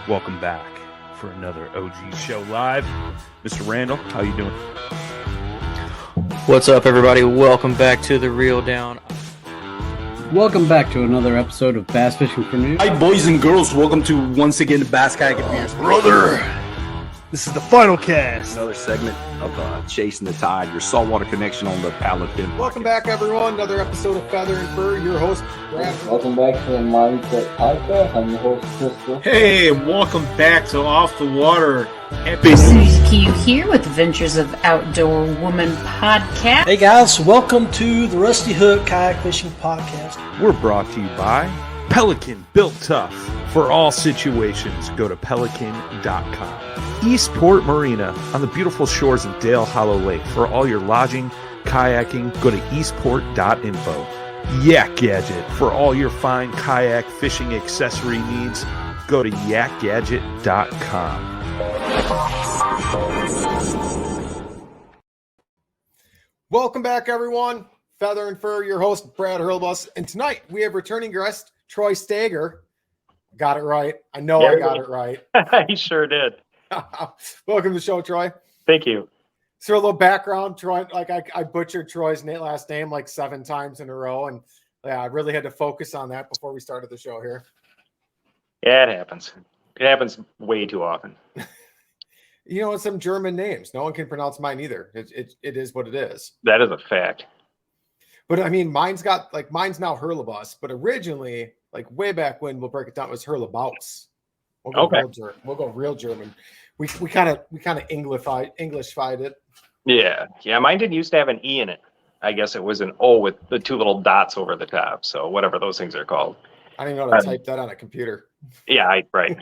Welcome back for another OG Show Live. Mr. Randall, how you doing? What's up, everybody? Welcome back to The Reel Down. Welcome back to another episode of Bass Fishing for News. Hi, boys and girls. Welcome to once again the Bass Kayak and Beers. Brother, this is the final cast. Another segment of Chasing the Tide, your saltwater connection on the Paddle Fin. Welcome back, everyone. Another episode of Feather and Fur. Your host, Brad. Welcome back to the Mindset Podcast. I'm your host, Crystal. Hey, welcome back to Off the Water. Susie Q here with Adventures of Outdoor Woman podcast. Hey guys, welcome to the Rusty Hook Kayak Fishing Podcast. We're brought to you by Pelican, built tough for all situations. Go to pelican.com. Eastport Marina on the beautiful shores of Dale Hollow Lake. For all your lodging, kayaking, go to eastport.info. Yak Gadget for all your fine kayak fishing accessory needs. Go to yakgadget.com. Welcome back, everyone. Feather and Fur, your host, Brad Hurlbus. And tonight we have returning guest, Troy Stoeger. Got it right. I know I got it right. He sure did. Welcome to the show, Troy. Thank you. So a little background, Troy, like I butchered Troy's last name like 7 times in a row. And yeah, I really had to focus on that before we started the show here. Yeah, it happens. It happens way too often. You know, it's some German names. No one can pronounce mine either. It is what it is. That is a fact. But I mean, mine's now Hurlebus, but originally, like way back when, we'll break it down, it was Hurlebaus. We'll go real German. We kind of Englishfied it. Yeah. Mine didn't used to have an E in it. I guess it was an O with the 2 little dots over the top. So whatever those things are called. I don't even know how to type that on a computer. Yeah, right.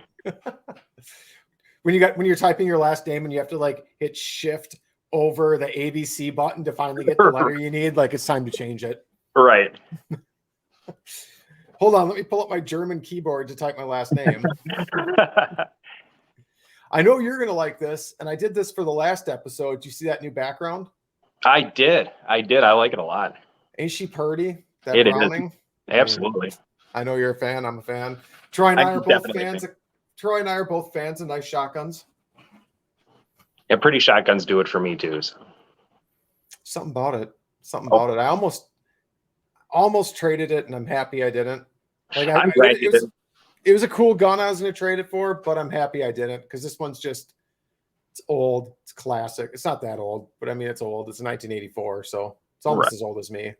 When you're typing your last name and you have to like hit shift over the ABC button to finally get the letter you need, like it's time to change it. Right. Hold on, let me pull up my German keyboard to type my last name. I know you're gonna like this, and I did this for the last episode. Did you see that new background? I did. I like it a lot. Ain't she purty? That It Browning? is. Absolutely. I know you're a fan. I'm a fan. Troy and I are both fans. Troy and I are both fans of nice shotguns. Yeah, pretty shotguns do it for me too. So. Something about it. I almost traded it, and I'm happy I didn't. I'm glad you didn't. It was a cool gun I was going to trade it for, but I'm happy I didn't because this one's it's old. It's classic. It's not that old, but I mean, it's old. It's 1984, so it's almost as old as me.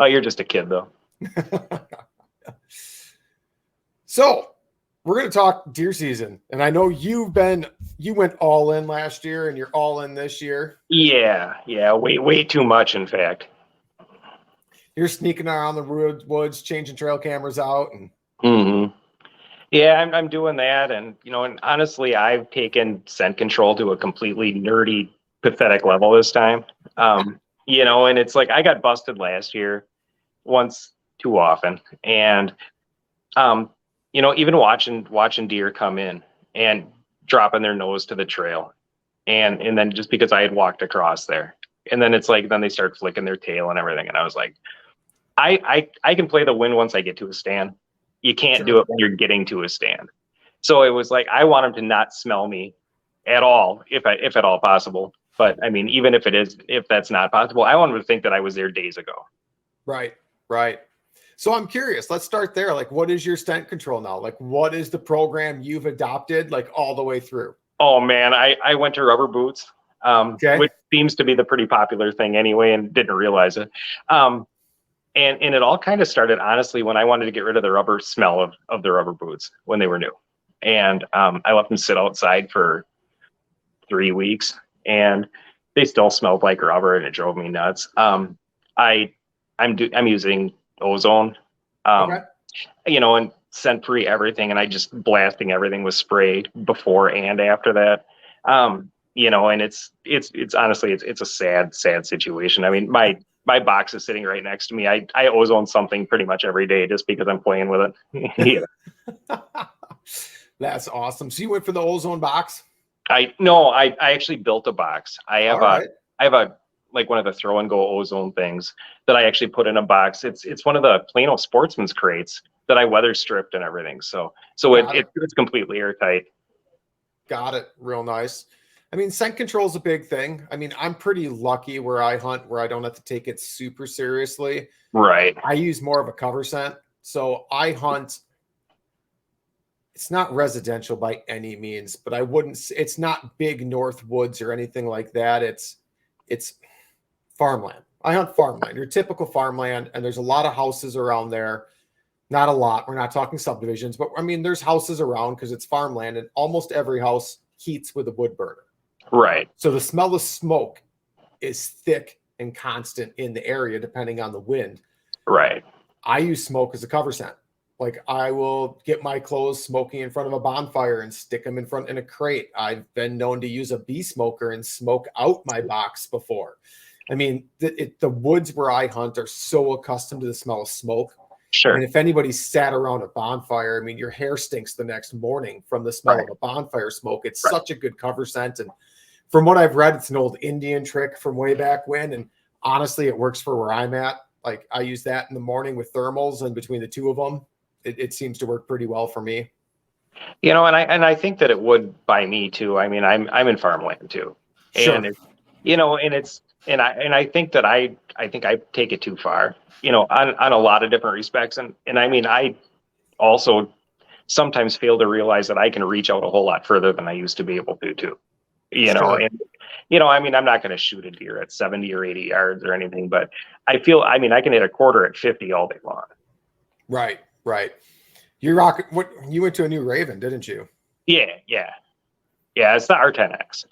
Oh, you're just a kid, though. So we're going to talk deer season, and I know you went all in last year, and you're all in this year. Yeah, way too much, in fact. You're sneaking around the woods, changing trail cameras out, and. Mm-hmm. Yeah, I'm doing that, and and honestly, I've taken scent control to a completely nerdy, pathetic level this time. And it's like I got busted last year once too often, and even watching deer come in and dropping their nose to the trail, and then just because I had walked across there, and then it's like then they start flicking their tail and everything, and I was like, I can play the wind once I get to a stand. You can't do it when you're getting to a stand. So it was like I want them to not smell me at all, if at all possible. But I mean, even if that's not possible, I want them to think that I was there days ago. Right. So I'm curious. Let's start there. Like, what is your scent control now? Like, what is the program you've adopted, like all the way through? Oh man, I went to rubber boots, which seems to be the pretty popular thing anyway, and didn't realize it. And it all kind of started, honestly, when I wanted to get rid of the rubber smell of the rubber boots when they were new. And I let them sit outside for 3 weeks, and they still smelled like rubber, and it drove me nuts. I'm using ozone, and scent-free everything, and I just blasting everything with spray before and after that. And it's honestly, it's a sad situation. I mean, my box is sitting right next to me. I ozone something pretty much every day just because I'm playing with it. Yeah. That's awesome. So you went for the ozone box? I actually built a box. I have a like one of the throw and go ozone things that I actually put in a box. It's one of the Plano Sportsman's crates that that I weather stripped and everything. So it's completely airtight. Got it. Real nice. I mean, scent control is a big thing. I mean, I'm pretty lucky where I hunt where I don't have to take it super seriously. Right. I use more of a cover scent. So I hunt. It's not residential by any means, but it's not big north woods or anything like that. It's farmland. I hunt farmland, your typical farmland, and there's a lot of houses around there. Not a lot. We're not talking subdivisions, but I mean, there's houses around because it's farmland, and almost every house heats with a wood burner. Right. So the smell of smoke is thick and constant in the area, depending on the wind. Right. I use smoke as a cover scent. Like I will get my clothes smoking in front of a bonfire and stick them in a crate. I've been known to use a bee smoker and smoke out my box before. I mean, the woods where I hunt are so accustomed to the smell of smoke. Sure. And if anybody's sat around a bonfire, I mean, your hair stinks the next morning from the smell of a bonfire smoke. It's such a good cover scent. And from what I've read, it's an old Indian trick from way back when. And honestly, it works for where I'm at. Like I use that in the morning with thermals, and between the two of them, it seems to work pretty well for me. You know, and I think that it would by me too. I mean, I'm in farmland too. Sure. And I think that I think I take it too far, you know, on a lot of different respects. And I mean, I also sometimes fail to realize that I can reach out a whole lot further than I used to be able to too. You know, and you know, I mean, I'm not going to shoot a deer at 70 or 80 yards or anything, but I mean, I can hit a quarter at 50 all day long. Right. You went to a new Raven, didn't you? Yeah. It's the R10X.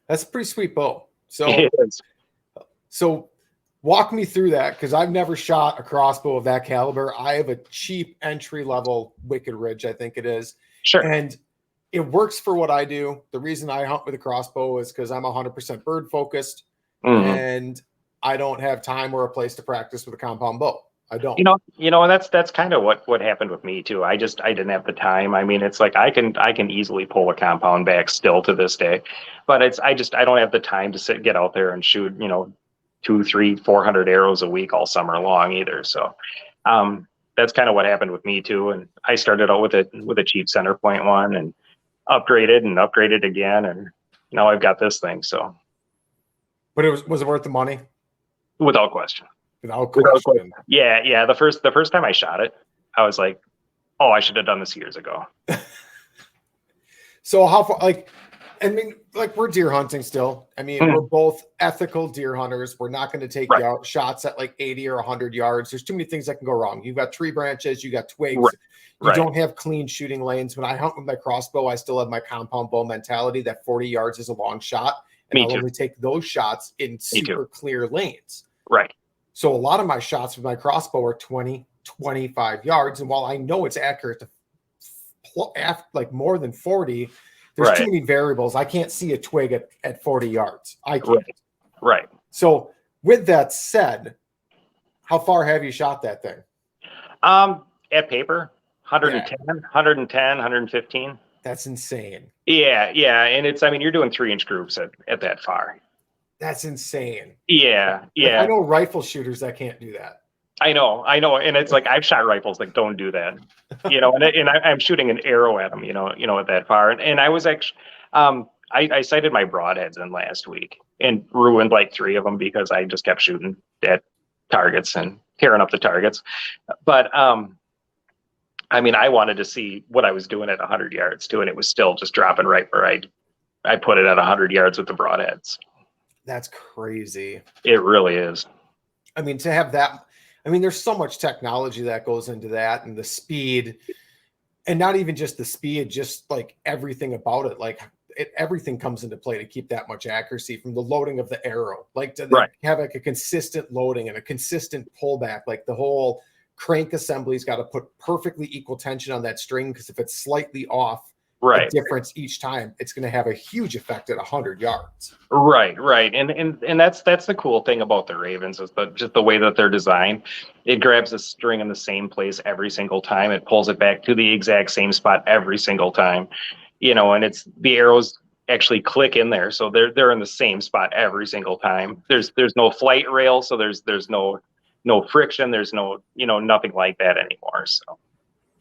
That's a pretty sweet bow. So walk me through that, because I've never shot a crossbow of that caliber. I have a cheap entry level Wicked Ridge, I think it is. Sure. And it works for what I do. The reason I hunt with a crossbow is because I'm 100% bird focused, and I don't have time or a place to practice with a compound bow. I don't. You know, that's kind of what happened with me too. I didn't have the time. I mean, it's like I can easily pull a compound back still to this day, but I don't have the time to get out there and shoot, you know, 200, 300, 400 arrows a week all summer long either. So that's kind of what happened with me too. And I started out with a cheap center point one and upgraded again, and now I've got this thing. So, but was it worth the money? Without question. Without question. Yeah. The first time I shot it, I was like, oh, I should have done this years ago. So how far, I mean, we're deer hunting still. I mean, we're both ethical deer hunters. We're not going to take shots at 80 or 100 yards. There's too many things that can go wrong. You've got tree branches, you got twigs. You don't have clean shooting lanes. When I hunt with my crossbow, I still have my compound bow mentality that 40 yards is a long shot. And I'll only take those shots in super clear lanes. Right. So a lot of my shots with my crossbow are 20, 25 yards. And while I know it's accurate to more than 40, there's too many variables. I can't see a twig at 40 yards. I can't. Right. So with that said, how far have you shot that thing? At paper, 110, 115. That's insane. Yeah. And you're doing 3-inch groups at that far. That's insane. Yeah. I know rifle shooters that can't do that. I know. And it's like, I've shot rifles that don't do that, you know, and I'm shooting an arrow at them, you know, at that far. And I was actually, I sighted my broadheads in last week and ruined 3 of them because I just kept shooting at targets and tearing up the targets. But, I wanted to see what I was doing at 100 yards too. And it was still just dropping right where I put it at 100 yards with the broadheads. That's crazy. It really is. I mean, to have that, there's so much technology that goes into that, and the speed, and not even just the speed, just everything about it. Everything comes into play to keep that much accuracy, from the loading of the arrow, to have a consistent loading and a consistent pullback. The whole crank assembly's got to put perfectly equal tension on that string, because if it's slightly off, a difference each time, it's going to have a huge effect at 100 yards. Right. And that's the cool thing about the Ravens, is just the way that they're designed. It grabs the string in the same place every single time. It pulls it back to the exact same spot every single time, you know, and it's the arrows actually click in there. So they're in the same spot every single time. There's no flight rail. So there's no no friction. There's no, nothing like that anymore. So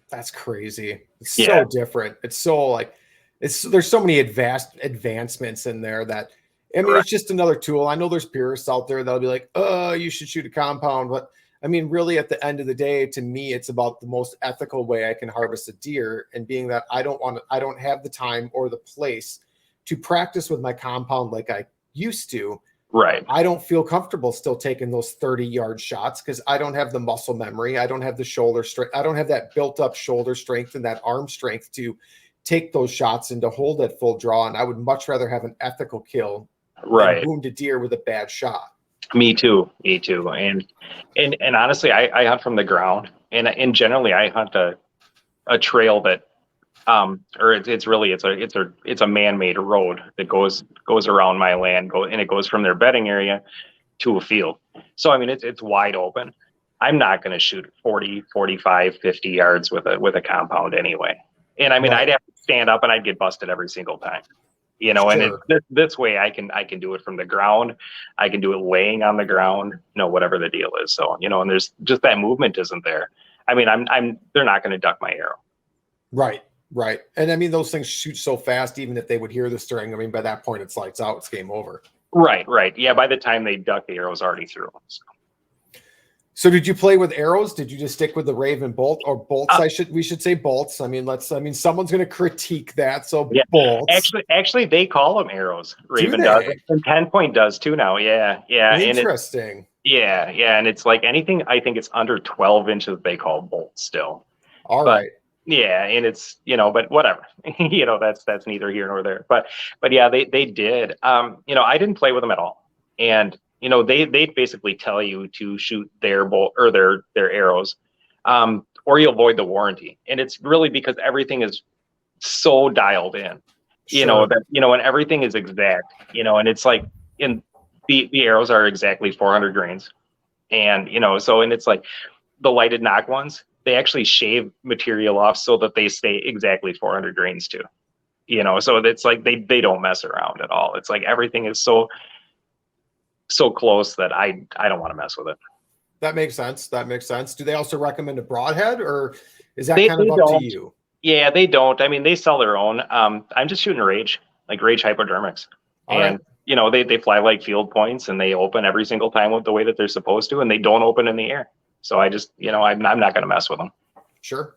that's crazy. It's Yeah. so different. It's so like there's so many advancements in there that I mean, it's just another tool. I know there's purists out there that'll be like, oh, you should shoot a compound. But I mean, really, at the end of the day, to me, it's about the most ethical way I can harvest a deer. And being that I don't have the time or the place to practice with my compound like I used to. Right. I don't feel comfortable still taking those 30-yard shots because I don't have the muscle memory. I don't have the shoulder strength. I don't have that built up shoulder strength and that arm strength to take those shots and to hold that full draw. And I would much rather have an ethical kill. Right. Wound a deer with a bad shot. Me too. And honestly, I hunt from the ground, and generally I hunt a trail that, or it's a man-made road that goes around my land, and it goes from their bedding area to a field. So I mean, it's wide open. I'm not going to shoot 40, 45, 50 yards with a compound anyway. And I mean, I'd have to stand up and I'd get busted every single time. And this way I can do it from the ground. I can do it laying on the ground, whatever the deal is. So, and there's just that movement isn't there. I mean, they're not going to duck my arrow. Right. And I mean, those things shoot so fast, even if they would hear the stirring. I mean, by that point, it's lights out, it's game over. Right. Yeah. By the time they duck, the arrow's already through. So did you play with arrows? Did you just stick with the Raven bolt or bolts? We should say bolts. I mean, someone's going to critique that. So yeah. Bolts. Actually, they call them arrows. Raven does. And 10-point does too now. Yeah. Interesting. And it's like anything, I think it's under 12 inches, they call bolts still. All right. Yeah. And it's, but whatever, that's neither here nor there, but yeah, they did. I didn't play with them at all. And they basically tell you to shoot their bolt or their arrows, or you'll void the warranty. And it's really because everything is so dialed in, and everything is exact, and it's like the arrows are exactly 400 grains. And, and it's like the lighted knock ones, they actually shave material off so that they stay exactly 400 grains too, so it's like, they don't mess around at all. It's like, everything is so close that I don't want to mess with it. That makes sense. Do they also recommend a broadhead, or is that kind of up to you? Yeah, they don't. I mean, they sell their own. I'm just shooting Rage hypodermics. And, they fly like field points, and they open every single time with the way that they're supposed to, and they don't open in the air. So I just, I'm not going to mess with them. Sure.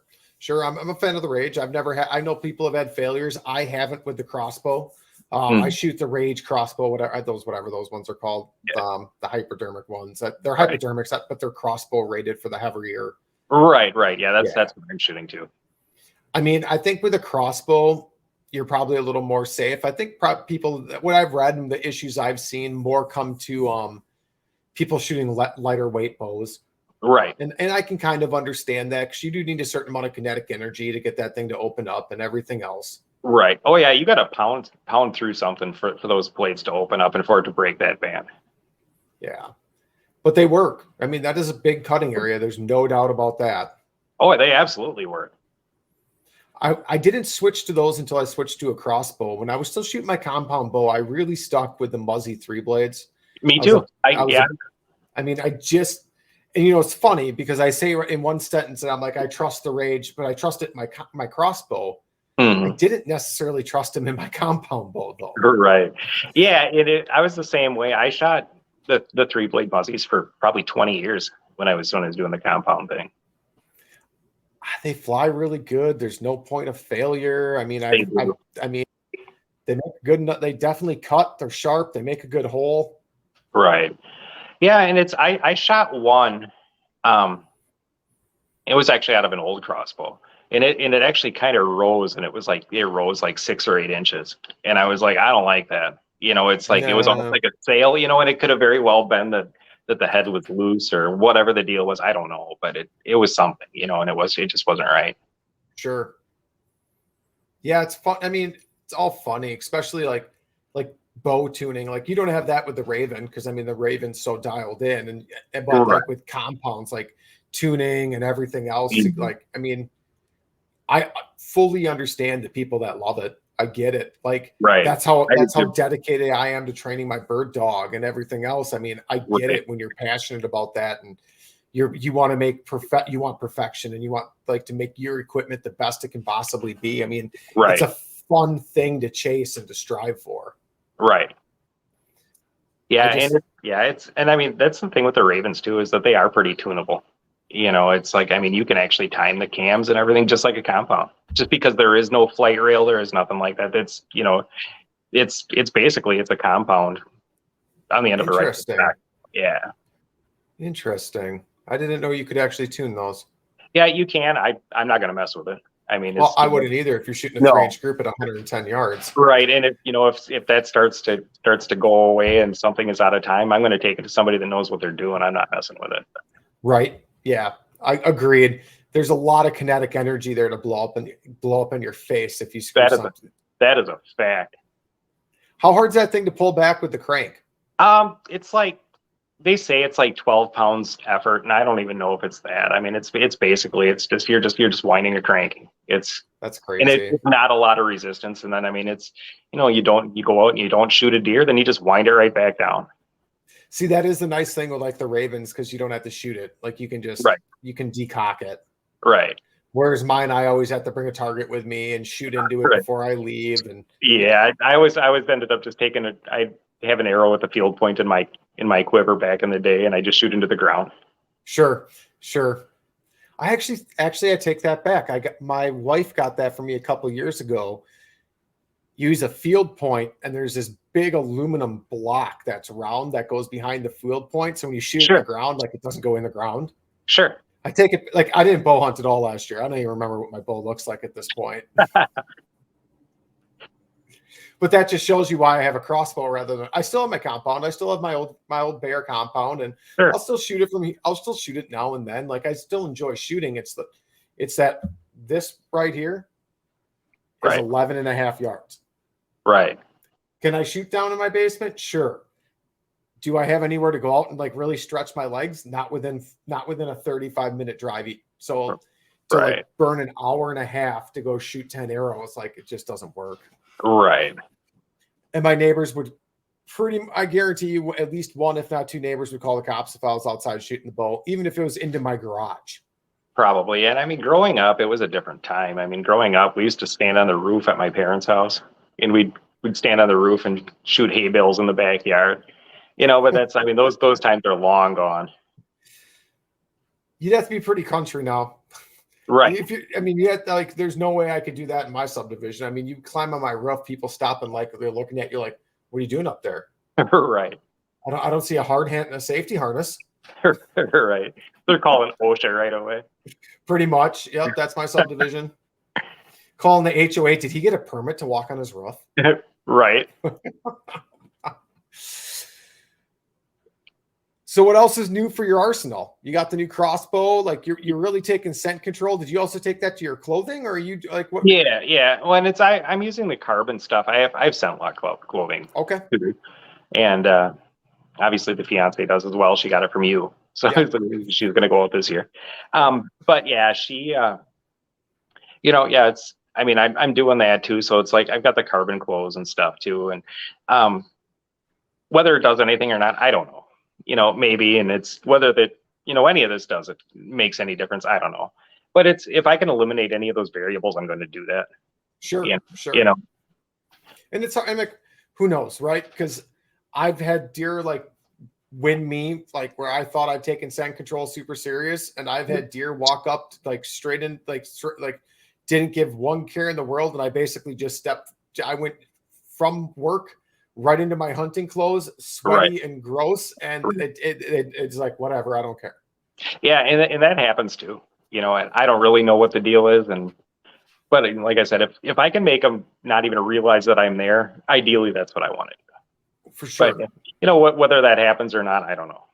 I'm a fan of the Rage. I know people have had failures. I haven't with the crossbow. I shoot the Rage crossbow, whatever those ones are called, the hypodermic ones. They're hypodermics, but they're crossbow rated for the heavier. Right. Yeah, that's what I'm shooting too. I mean, I think with a crossbow, you're probably a little more safe. I think people, what I've read and the issues I've seen, more come to people shooting lighter weight bows. Right. And I can kind of understand that, because you do need a certain amount of kinetic energy to get that thing to open up and everything else. Right. Oh yeah, you got to pound through something for those blades to open up and for it to break that band. Yeah, but they work. I mean, that is a big cutting area. There's no doubt about that. Oh, they absolutely work. I didn't switch to those until I switched to a crossbow. When I was still shooting my compound bow, I really stuck with the Muzzy 3 blades. Me too. It's funny because I say in one sentence, and I'm like, I trust the Rage, but I trust it in my crossbow. I didn't necessarily trust him in my compound bow, though. Right. Yeah, I was the same way. I shot the 3-blade Muzzies for probably 20 years when I was doing the compound thing. They fly really good. There's no point of failure. I mean, I mean, they make good. They definitely cut. They're sharp. They make a good hole. Right. Yeah, and I shot one. It was actually out of an old crossbow. And it actually kind of rose, and it rose like 6 or 8 inches. And I was like, I don't like that. It's like, It was almost like a sail, and it could have very well been that the head was loose or whatever the deal was. I don't know, but it was something, and it just wasn't right. Sure. Yeah, it's fun. I mean, it's all funny, especially like bow tuning. Like, you don't have that with the Raven, because I mean, the Raven's so dialed in, but like with compounds, like tuning and everything else, like, I mean, I fully understand the people that love it. I get it. Like, that's how dedicated I am to training my bird dog and everything else. I mean, I get it when you're passionate about that. And you want to make you want perfection, and you want like to make your equipment the best it can possibly be. I mean, Right. it's a fun thing to chase and to strive for. Right. Yeah, and I mean that's the thing with the Ravens too, is that they are pretty tunable. It's like, I mean, you can actually time the cams and everything just like a compound. Just because there is no flight rail, there is nothing like that. It's it's basically it's a compound on the end of a rifle. Yeah. Interesting. I didn't know you could actually tune those. Yeah, you can. I'm not gonna mess with it. I mean, well, I wouldn't either if you're shooting a 3-inch group at 110 yards. Right, and if that starts to go away and something is out of time, I'm going to take it to somebody that knows what they're doing. I'm not messing with it. Right. Yeah, I agreed. There's a lot of kinetic energy there to blow up in your face if you screw something. That is a fact. How hard's that thing to pull back with the crank? It's like they say it's like 12 pounds effort, and I don't even know if it's that. I mean, it's basically you're just winding or cranking. That's crazy, and it's not a lot of resistance. And then I mean, it's you go out and you don't shoot a deer, then you just wind it right back down. See, that is the nice thing with like the Ravens, because you don't have to shoot it. Like you can just you can decock it. Right. Whereas mine, I always have to bring a target with me and shoot into it before I leave. And yeah, I always ended up just taking it. I have an arrow with a field point in my quiver back in the day, and I just shoot into the ground. Sure. I actually I take that back. My wife got that for me a couple of years ago. Use a field point, and there's this big aluminum block that's round that goes behind the field point. So when you shoot in the ground, like it doesn't go in the ground. Sure. I take it like I didn't bow hunt at all last year. I don't even remember what my bow looks like at this point. But that just shows you why I have a crossbow rather than I still have my compound. I still have my old bear compound, and I'll still shoot it I'll still shoot it now and then. Like I still enjoy shooting. It's that this right here is 11.5 yards. Right. Can I shoot down in my basement? Sure. Do I have anywhere to go out and like really stretch my legs? Not within a 35-minute drive. So to like burn an hour and a half to go shoot 10 arrows, like it just doesn't work. Right. And my neighbors would I guarantee you at least one, if not two neighbors would call the cops if I was outside shooting the bow, even if it was into my garage. Probably. And I mean, growing up, it was a different time. I mean, growing up, we used to stand on the roof at my parents' house, and we'd stand on the roof and shoot hay bales in the backyard. But that's, I mean, those times are long gone. You'd have to be pretty country now. Right. You have to, like, there's no way I could do that in my subdivision. I mean, you climb on my roof, people stop and like, they're looking at you like, what are you doing up there? Right. I don't see a hard hat and a safety harness. Right. They're calling OSHA right away. Pretty much. Yep. That's my subdivision. Calling the HOA. Did he get a permit to walk on his roof? Right. So what else is new for your arsenal? You got the new crossbow. Like you're really taking scent control. Did you also take that to your clothing, or are you like what? Yeah. Well, and I'm using the carbon stuff. I have scent lock clothing. Okay. And obviously the fiance does as well. She got it from you, so she's going to go out this year. But yeah, she, it's. I mean, I'm doing that too. So it's like I've got the carbon clothes and stuff too, and whether it does anything or not, I don't know. Maybe, and it's whether that, any of this makes any difference. I don't know, but it's, if I can eliminate any of those variables, I'm going to do that. Sure. Sure. And it's, I'm like, who knows, right? Because I've had deer like win me, like where I thought I'd taken scent control super serious, and I've had deer walk up like straight in, like didn't give one care in the world, and I basically just I went from work right into my hunting clothes, sweaty and gross, and it's like, whatever, I don't care. Yeah, and that happens too. And I don't really know what the deal is, but like I said, if I can make them not even realize that I'm there, ideally that's what I want to do. For sure. But whether that happens or not, I don't know.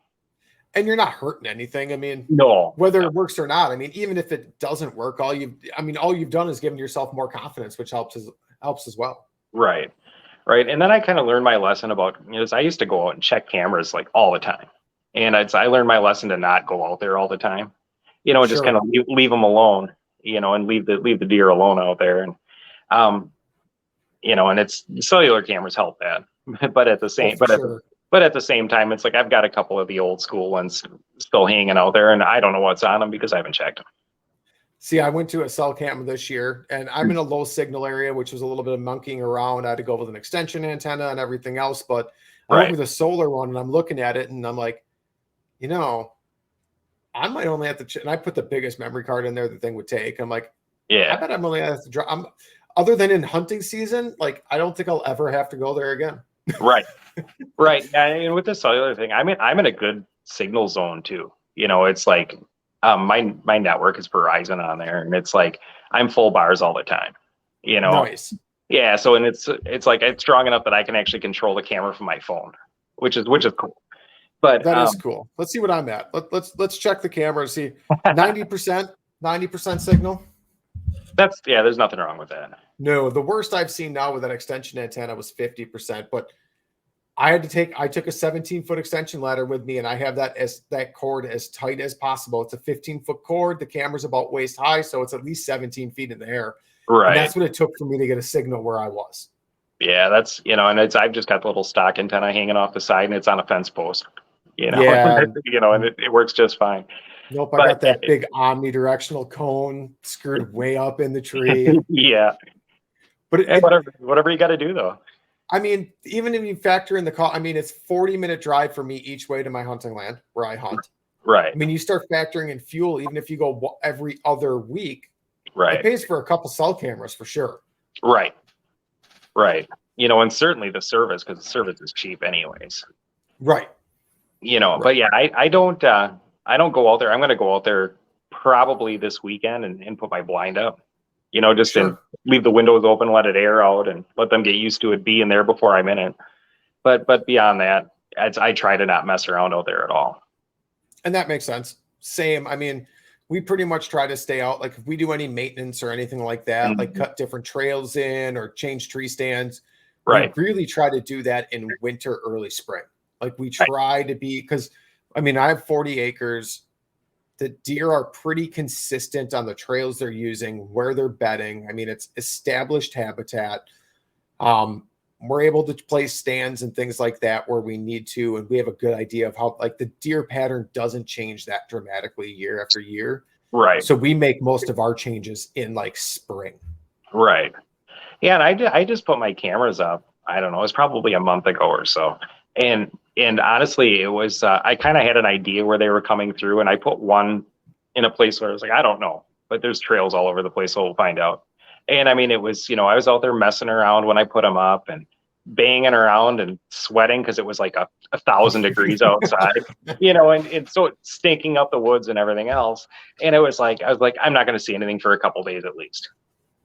And you're not hurting anything. I mean, no, whether it works or not. I mean, even if it doesn't work, all you've done is given yourself more confidence, which helps as well. Right. And then I kind of learned my lesson about, I used to go out and check cameras like all the time. And I learned my lesson to not go out there all the time, just kind of leave them alone, and leave the deer alone out there. And, and it's cellular cameras help that, but at the same, But at the same time, it's like I've got a couple of the old school ones still hanging out there, and I don't know what's on them because I haven't checked them. See, I went to a cell camera this year, and I'm in a low signal area, which was a little bit of monkeying around. I had to go with an extension antenna and everything else, but I went with a solar one, and I'm looking at it, and I'm like, I might only have to. And I put the biggest memory card in there the thing would take. I'm like, I bet I'm only have to drop. Other than in hunting season, like I don't think I'll ever have to go there again. Right. And with the cellular thing, I'm in a good signal zone too. It's like my network is Verizon on there, and it's like I'm full bars all the time. Nice. Yeah. So and it's like it's strong enough that I can actually control the camera from my phone, which is cool. But that is cool. Let's see what I'm at. Let's check the camera and see 90% signal. There's nothing wrong with that. No, the worst I've seen now with that extension antenna was 50%, but I took a 17-foot extension ladder with me, and I have that cord as tight as possible. It's a 15-foot cord. The camera's about waist high, so it's at least 17 feet in the air. Right. And that's what it took for me to get a signal where I was. Yeah, that's and I've just got the little stock antenna hanging off the side, and it's on a fence post. Yeah. And it works just fine. Nope, I got that big omnidirectional cone screwed way up in the tree. Yeah. But whatever you got to do, though. I mean, even if you factor in the cost, I mean, it's 40-minute drive for me each way to my hunting land where I hunt. Right. I mean, you start factoring in fuel, even if you go every other week. Right. It pays for a couple cell cameras for sure. Right. And certainly the service, because the service is cheap anyways. Right. But yeah, I don't go out there. I'm going to go out there probably this weekend and put my blind up, and leave the windows open, let it air out, and let them get used to it being there before I'm in it. But beyond that, I try to not mess around out there at all. And that makes sense. Same. I mean, we pretty much try to stay out. Like if we do any maintenance or anything like that, like cut different trails in or change tree stands, we really try to do that in winter, early spring. Like we try to be, because I mean, I have 40 acres. The deer are pretty consistent on the trails they're using, where they're bedding. I mean, it's established habitat. We're able to place stands and things like that where we need to, and we have a good idea of how, like, the deer pattern doesn't change that dramatically year after year. Right. So we make most of our changes in like spring. Right. Yeah, and I just put my cameras up. I don't know. It was probably a month ago or so. And honestly, it was, I kind of had an idea where they were coming through, and I put one in a place where I was like, I don't know, but there's trails all over the place, so we'll find out. And I mean, it was, I was out there messing around when I put them up and banging around and sweating because it was like 1,000 degrees outside, and so it's stinking up the woods and everything else. And I was like, I'm not going to see anything for a couple days at least.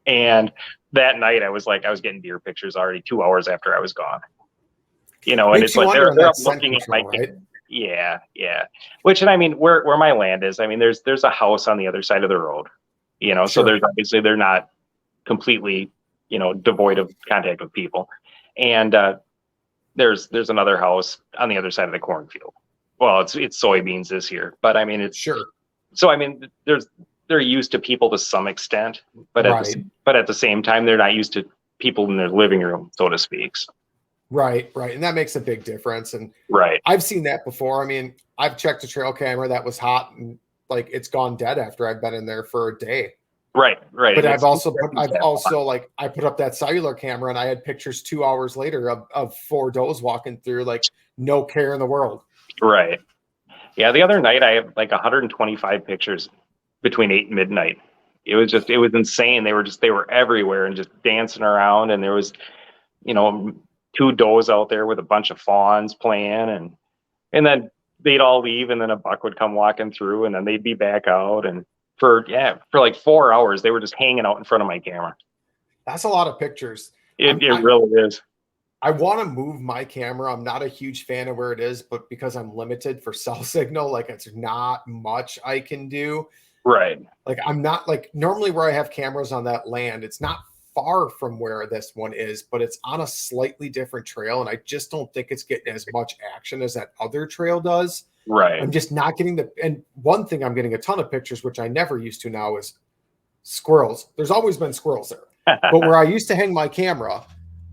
And that night I was getting deer pictures already 2 hours after I was gone. And it's like they're looking at my right? Yeah. Which, and I mean, where my land is, I mean, there's a house on the other side of the road, so there's obviously they're not completely, devoid of contact with people. And there's another house on the other side of the cornfield. Well, it's soybeans this year, but I mean, it's sure. So I mean, they're used to people to some extent, but at the same time, they're not used to people in their living room, so to speak. Right. And that makes a big difference. And I've seen that before. I mean, I've checked a trail camera that was hot and like it's gone dead after I've been in there for a day. Right. But I put up that cellular camera and I had pictures 2 hours later of 4 does walking through, like no care in the world. Right. Yeah. The other night I had like 125 pictures between 8 and midnight. It was insane. They were everywhere and just dancing around. And there was, 2 does out there with a bunch of fawns playing, and then they'd all leave, and then a buck would come walking through, and then they'd be back out, and for like 4 hours they were just hanging out in front of my camera. That's a lot of pictures. It really is. I want to move my camera. I'm not a huge fan of where it is, but because I'm limited for cell signal, like it's not much I can do. Right. Like I'm not like normally where I have cameras on that land, it's not far from where this one is, but it's on a slightly different trail, and I just don't think it's getting as much action as that other trail does. Right. I'm just not getting and one thing I'm getting a ton of pictures, which I never used to now, is squirrels. There's always been squirrels there. But where I used to hang my camera,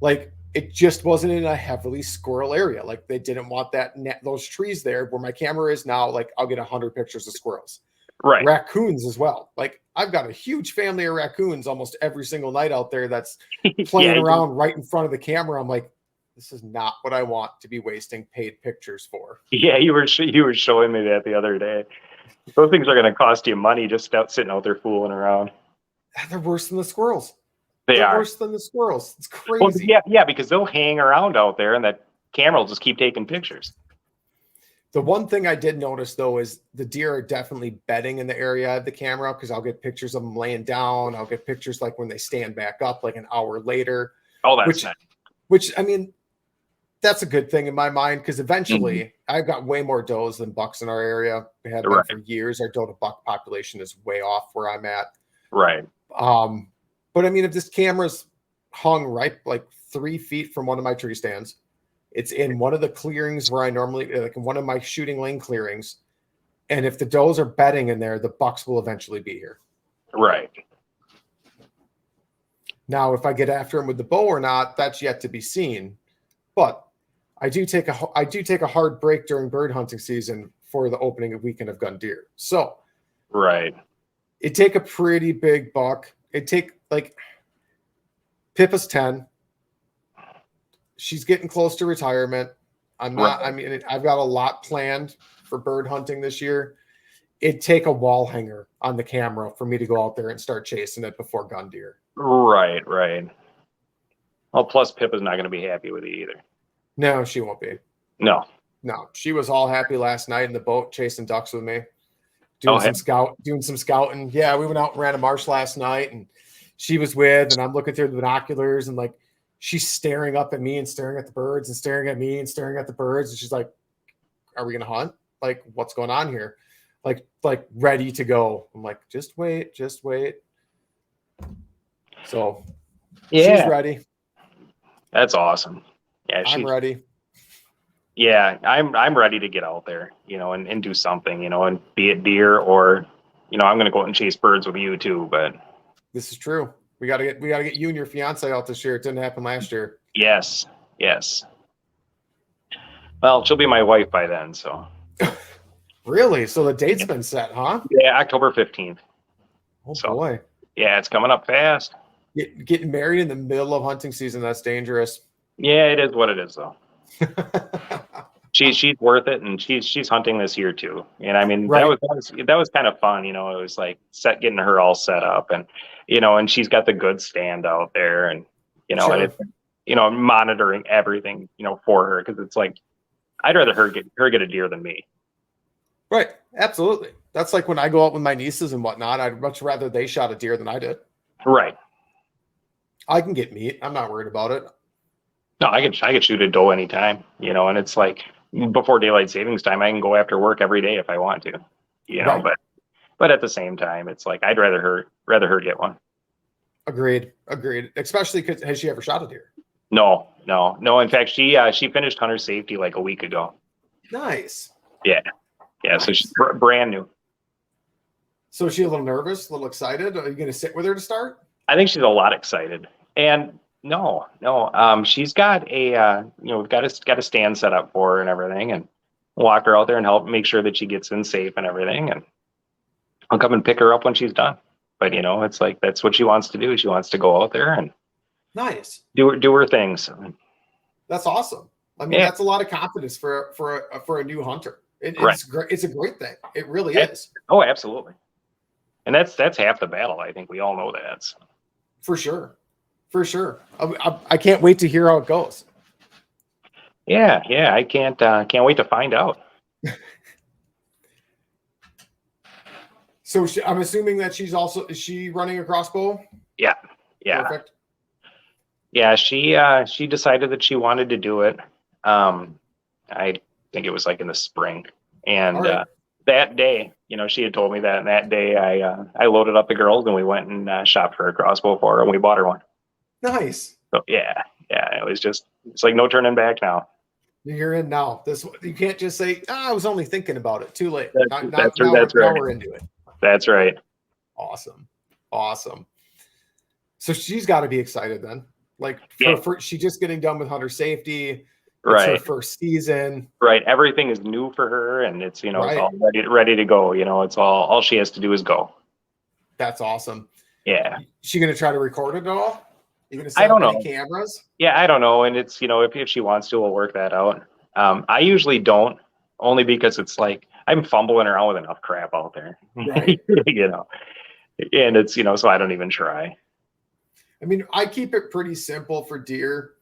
like it just wasn't in a heavily squirrel area. Like they didn't want those trees there where my camera is now. Like I'll get 100 pictures of squirrels, Right. raccoons as well. Like I've got a huge family of raccoons almost every single night out there that's playing around right in front of the camera. I'm like, this is not what I want to be wasting paid pictures for. Yeah, you were showing me that the other day. Those things are going to cost you money just sitting out there fooling around. They're worse than the squirrels. They're worse than the squirrels. It's crazy. Well, yeah, because they'll hang around out there and that camera will just keep taking pictures. The one thing I did notice, though, is the deer are definitely bedding in the area of the camera because I'll get pictures of them laying down. I'll get pictures like when they stand back up like an hour later. Oh, that's nice. Which, I mean, that's a good thing in my mind because eventually I've got way more does than bucks in our area. We have been for years. Our doe to buck population is way off where I'm at. Right. But I mean, if this camera's hung right like 3 feet from one of my tree stands, it's in one of the clearings where I normally, like in one of my shooting lane clearings. And if the does are bedding in there, the bucks will eventually be here. Right. Now, if I get after them with the bow or not, that's yet to be seen. But I do take a hard break during bird hunting season for the opening weekend of gun deer. So, right. It take a pretty big buck. It take like Pippa's 10. She's getting close to retirement. I'm not, I mean, I've got a lot planned for bird hunting this year. It'd take a wall hanger on the camera for me to go out there and start chasing it before gun deer. Right. Well, plus Pippa's not going to be happy with it either. No, she won't be. No. She was all happy last night in the boat chasing ducks with me. Doing some scouting. Yeah, we went out and ran a marsh last night and she was with, and I'm looking through the binoculars and like she's staring up at me and staring at the birds and staring at me and staring at the birds. And she's like, are we going to hunt? Like, what's going on here? Like ready to go. I'm like, just wait. So she's ready. That's awesome. Yeah, I'm ready. Yeah, I'm ready to get out there, and do something, and be it deer or, I'm going to go out and chase birds with you too. But this is true. We got to get you and your fiance out this year. It didn't happen last year. Yes. Well, she'll be my wife by then. So. Really? So the date's been set, huh? Yeah, October 15th. Oh boy. Yeah, it's coming up fast. Getting married in the middle of hunting season, that's dangerous. Yeah, it is what it is though. She's worth it, and she's hunting this year too. And I mean, that was kind of fun. It was like getting her all set up, and and she's got the good stand out there, and and it's, monitoring everything for her, because it's like I'd rather her get a deer than me. Right, absolutely. That's like when I go out with my nieces and whatnot. I'd much rather they shot a deer than I did. Right. I can get meat. I'm not worried about it. No, I could shoot a doe anytime, and it's like before daylight savings time, I can go after work every day if I want to, right. but at the same time, it's like I'd rather her get one. Agreed. Especially because has she ever shot a deer? No. In fact, she finished hunter safety like a week ago. Nice. Yeah. So she's brand new. So is she a little nervous, a little excited? Are you going to sit with her to start? I think she's a lot excited. And no. She's got a, we've got a stand set up for her and everything, and walk her out there and help make sure that she gets in safe and everything. And I'll come and pick her up when she's done. But it's like, that's what she wants to do. She wants to go out there and nice do her things. That's awesome. I mean, that's a lot of confidence for a new hunter. It's great. It's a great thing. It really is. Oh, absolutely. And that's half the battle. I think we all know that. For sure. I can't wait to hear how it goes. Yeah. I can't wait to find out. So I'm assuming that is she running a crossbow? Yeah. Perfect. Yeah, she decided that she wanted to do it. I think it was like in the spring, and that day, she had told me that, and that day I loaded up the girls and we went and shopped for a crossbow for her, and we bought her one. Nice. So yeah, it's like no turning back now. You're in now. You can't just say, I was only thinking about it. Too late. That's right. Now we're into it. That's right. Awesome. So she's got to be excited then. Like Yeah. she's just getting done with hunter safety. It's Right. her first season. Right. Everything is new for her, and it's, you know, Right. it's all ready to go. You know, it's all she has to do is go. That's awesome. Yeah. She gonna try to record it at all? You gonna set I don't up any know. cameras? Yeah, I don't know. And it's, you know, if she wants to, we'll work that out. I usually don't, only because it's like I'm fumbling around with enough crap out there. Right. You know, and it's, you know, so I don't even try. I mean, I keep it pretty simple for deer.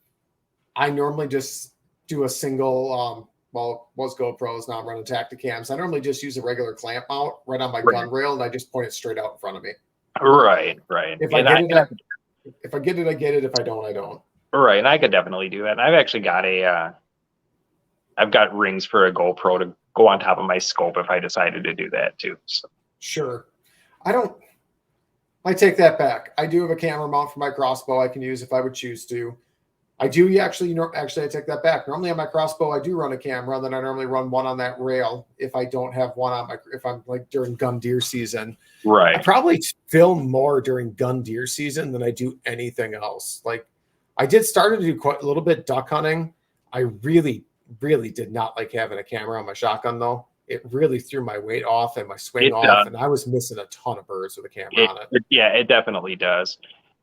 I normally just do a single, was GoPros, now I'm running Tacticams. I normally just use a regular clamp mount right on my gun rail, and I just point it straight out in front of me. Right. If I get it, if I get it, I get it. If I don't, I don't. Right. And I could definitely do that. And I've actually got I've got rings for a GoPro to go on top of my scope if I decided to do that too. So. Sure. I take that back. I do have a camera mount for my crossbow I can use if I would choose to. I do actually, I take that back. Normally on my crossbow, I do run a camera, and then I normally run one on that rail if I don't have one on if I'm like during gun deer season. Right. I probably film more during gun deer season than I do anything else. Like I did start to do quite a little bit duck hunting. I really, really did not like having a camera on my shotgun though. It really threw my weight off and my swing off, and I was missing a ton of birds with a camera on it. Yeah, it definitely does.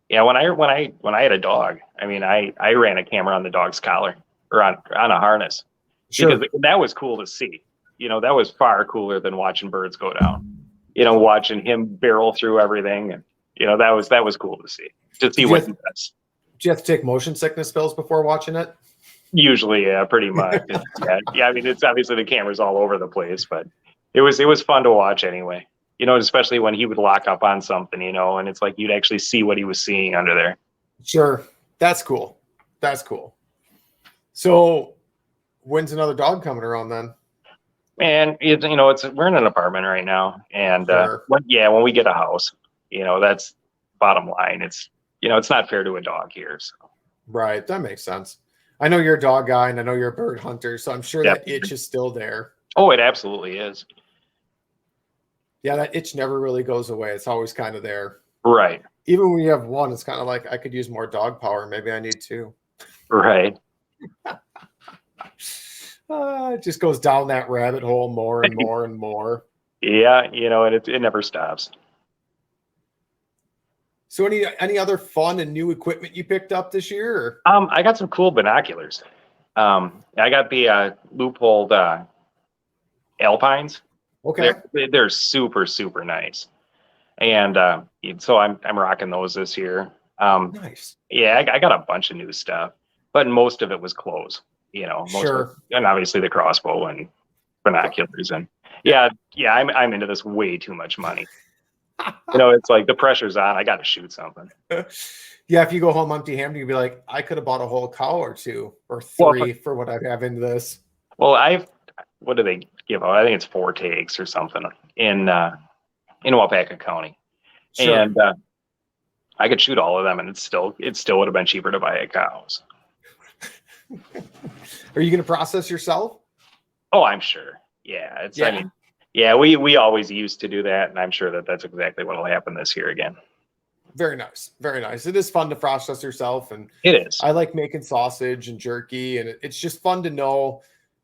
Yeah, when I had a dog, I mean, I ran a camera on the dog's collar or on a harness. Sure. Because that was cool to see. You know, that was far cooler than watching birds go down. You know, watching him barrel through everything, and you know, that was cool to see what he does. Do you have to take motion sickness pills before watching it? Usually, yeah, pretty much. Yeah, I mean, it's obviously the camera's all over the place, but it was fun to watch anyway. You know, especially when he would lock up on something, you know, and it's like you'd actually see what he was seeing under there. Sure. That's cool. That's cool. So when's another dog coming around then? Man, you know, we're in an apartment right now. And Sure. when we get a house, you know, that's bottom line. It's, you know, it's not fair to a dog here. So. Right. That makes sense. I know you're a dog guy and I know you're a bird hunter, so I'm sure that itch is still there. Oh, it absolutely is. Yeah, that itch never really goes away. It's always kind of there. Right. Even when you have one, it's kind of like I could use more dog power. Maybe I need two. Right. It just goes down that rabbit hole more and more and more. Yeah, you know, and it never stops. So any other fun and new equipment you picked up this year? Or? I got some cool binoculars. I got the loopholed Alpines. Okay. They're super, super nice. And so I'm rocking those this year. Nice. Yeah, I got a bunch of new stuff, but most of it was clothes, you know, Sure. And obviously the crossbow and binoculars. And yeah, I'm into this way too much money. You know, it's like the pressure's on. I got to shoot something. Yeah, if you go home empty-handed, you'd be like, I could have bought a whole cow or two or three for what I have into this. Well, what do they give out? I think it's 4 takes or something in Waupaca County. Sure. And I could shoot all of them, and it still would have been cheaper to buy a cow. So. Are you going to process yourself? Oh, I'm sure. Yeah, Yeah. I mean, yeah, we always used to do that, and I'm sure that's exactly what will happen this year again. Very nice. Very nice. It is fun to process yourself, and it is. I like making sausage and jerky, and it's just fun to know,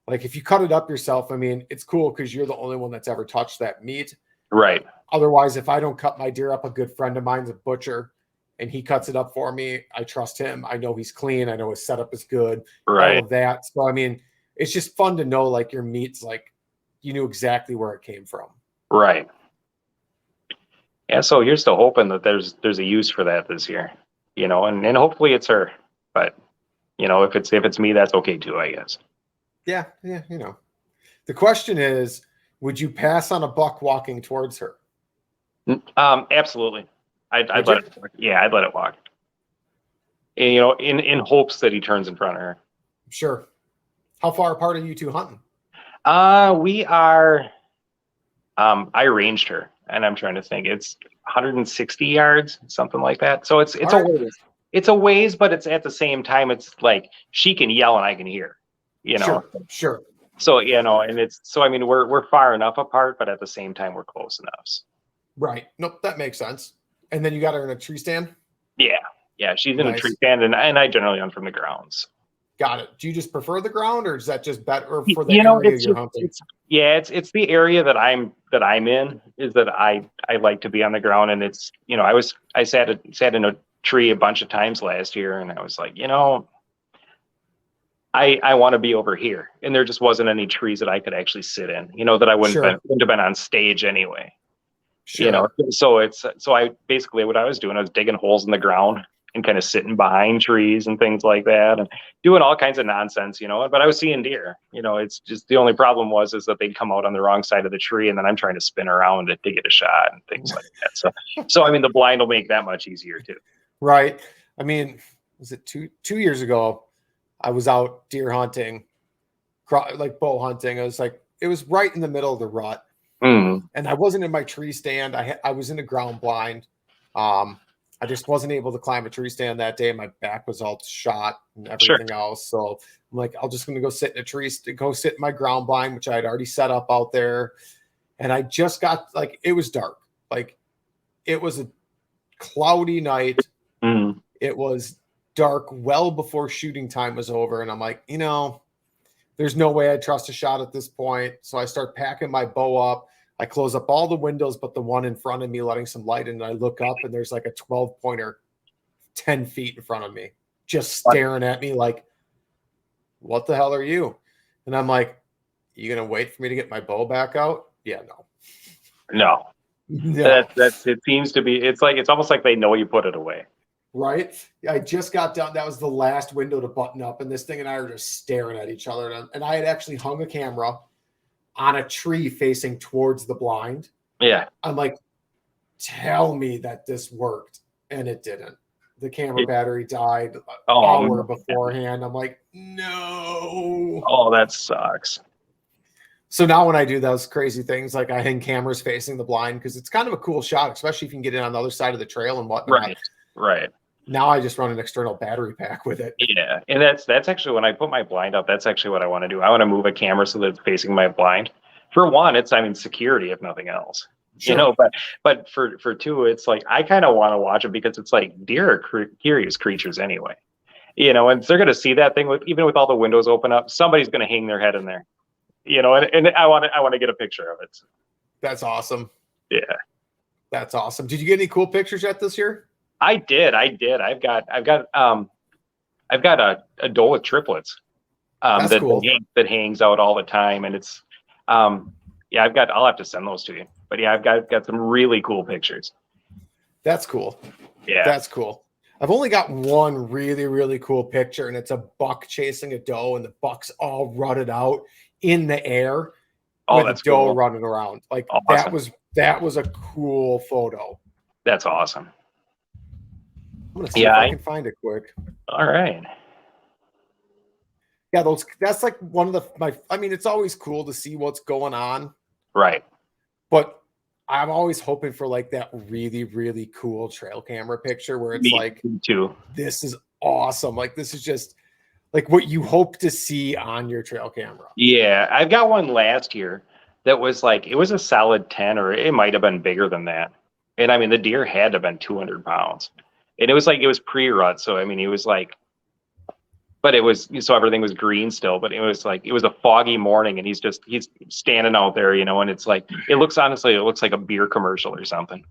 like, if you cut it up yourself, I mean, it's cool because you're the only one that's ever touched that meat. Right. Otherwise, if I don't cut my deer up, a good friend of mine's a butcher, and he cuts it up for me. I trust him. I know he's clean. I know his setup is good. Right. All of that. So, I mean, it's just fun to know, like, your meat's like, you knew exactly where it came from. Right. Yeah, so you're still hoping that there's a use for that this year, you know, and hopefully it's her. But you know, if it's me, that's okay too, I guess. Yeah, you know. The question is, would you pass on a buck walking towards her? Absolutely. I'd let it walk. Yeah, I'd let it walk. And, you know, in hopes that he turns in front of her. Sure. How far apart are you two hunting? We are. I ranged her, and I'm trying to think. It's 160 yards, something like that. So it's a ways. It's a ways, but it's at the same time. It's like she can yell and I can hear. You know. Sure. So you know, and it's so. I mean, we're far enough apart, but at the same time, we're close enough. Right. Nope, that makes sense. And then you got her in a tree stand? Yeah. Yeah, she's in a Nice. tree stand, and I generally hunt from the grounds. Got it. Do you just prefer the ground, or is that just better for the You know, area it's you're just, hunting? it's the area that I'm in is that I like to be on the ground, and it's, you know, I sat in a tree a bunch of times last year, and I was like, you know, I want to be over here, and there just wasn't any trees that I could actually sit in, you know, that I wouldn't have been on stage anyway. Sure. You know, so I basically, what I was doing, I was digging holes in the ground and kind of sitting behind trees and things like that, and doing all kinds of nonsense, you know. But I was seeing deer. You know, it's just the only problem is that they'd come out on the wrong side of the tree, and then I'm trying to spin around it to get a shot and things like that. So I mean, the blind will make that much easier too. Right. I mean, was it two years ago? I was out deer hunting, like bow hunting. It was right in the middle of the rut. Mm. And I wasn't in my tree stand. I was in a ground blind. I just wasn't able to climb a tree stand that day. My back was all shot and everything else. So I'm like, I'm just going to go sit in a tree, go sit in my ground blind, which I had already set up out there. And I just got it was dark. Like it was a cloudy night. Mm. It was dark well before shooting time was over. And I'm like, you know, there's no way I trust a shot at this point. So I start packing my bow up. I close up all the windows but the one in front of me, letting some light in. And I look up and there's like a 12-pointer 10 feet in front of me, just staring at me like, what the hell are you? And I'm like, you going to wait for me to get my bow back out? Yeah, no. That's it seems to be, it's almost like they know you put it away. Right. I just got done. That was the last window to button up, and this thing and I were just staring at each other. And I had actually hung a camera on a tree facing towards the blind. Yeah. I'm like, tell me that this worked. And it didn't. The camera battery died an hour beforehand. I'm like, no. Oh, that sucks. So now when I do those crazy things, like I hang cameras facing the blind because it's kind of a cool shot, especially if you can get in on the other side of the trail and whatnot. Right. Now I just run an external battery pack with it. Yeah, and that's actually when I put my blind up. That's actually what I want to do. I want to move a camera so that it's facing my blind. For one, it's security if nothing else. Sure. You know, but for two, it's like I kind of want to watch it because it's like deer are curious creatures anyway. You know, and they're going to see that thing even with all the windows open up. Somebody's going to hang their head in there. You know, and I want to get a picture of it. That's awesome. Yeah, that's awesome. Did you get any cool pictures yet this year? I did. I've got a doe with triplets that hangs out all the time, and it's I'll have to send those to you. But yeah, I've got some really cool pictures. That's cool. Yeah, that's cool. I've only got one really, really cool picture, and it's a buck chasing a doe, and the buck's all rutted out in the air with a doe running around. Like awesome. that was a cool photo. That's awesome. I'm gonna see if I can find it quick. All right. Yeah, that's like one of it's always cool to see what's going on. Right. But I'm always hoping for like that really, really cool trail camera picture where it's Me too. This is awesome. Like this is just like what you hope to see on your trail camera. Yeah. I've got one last year that was it was a solid 10, or it might have been bigger than that. And I mean, the deer had to have been 200 pounds. And it was pre-rut. So, I mean, it was so everything was green still, but it was a foggy morning, and he's standing out there, you know, and it's like, it looks like a beer commercial or something.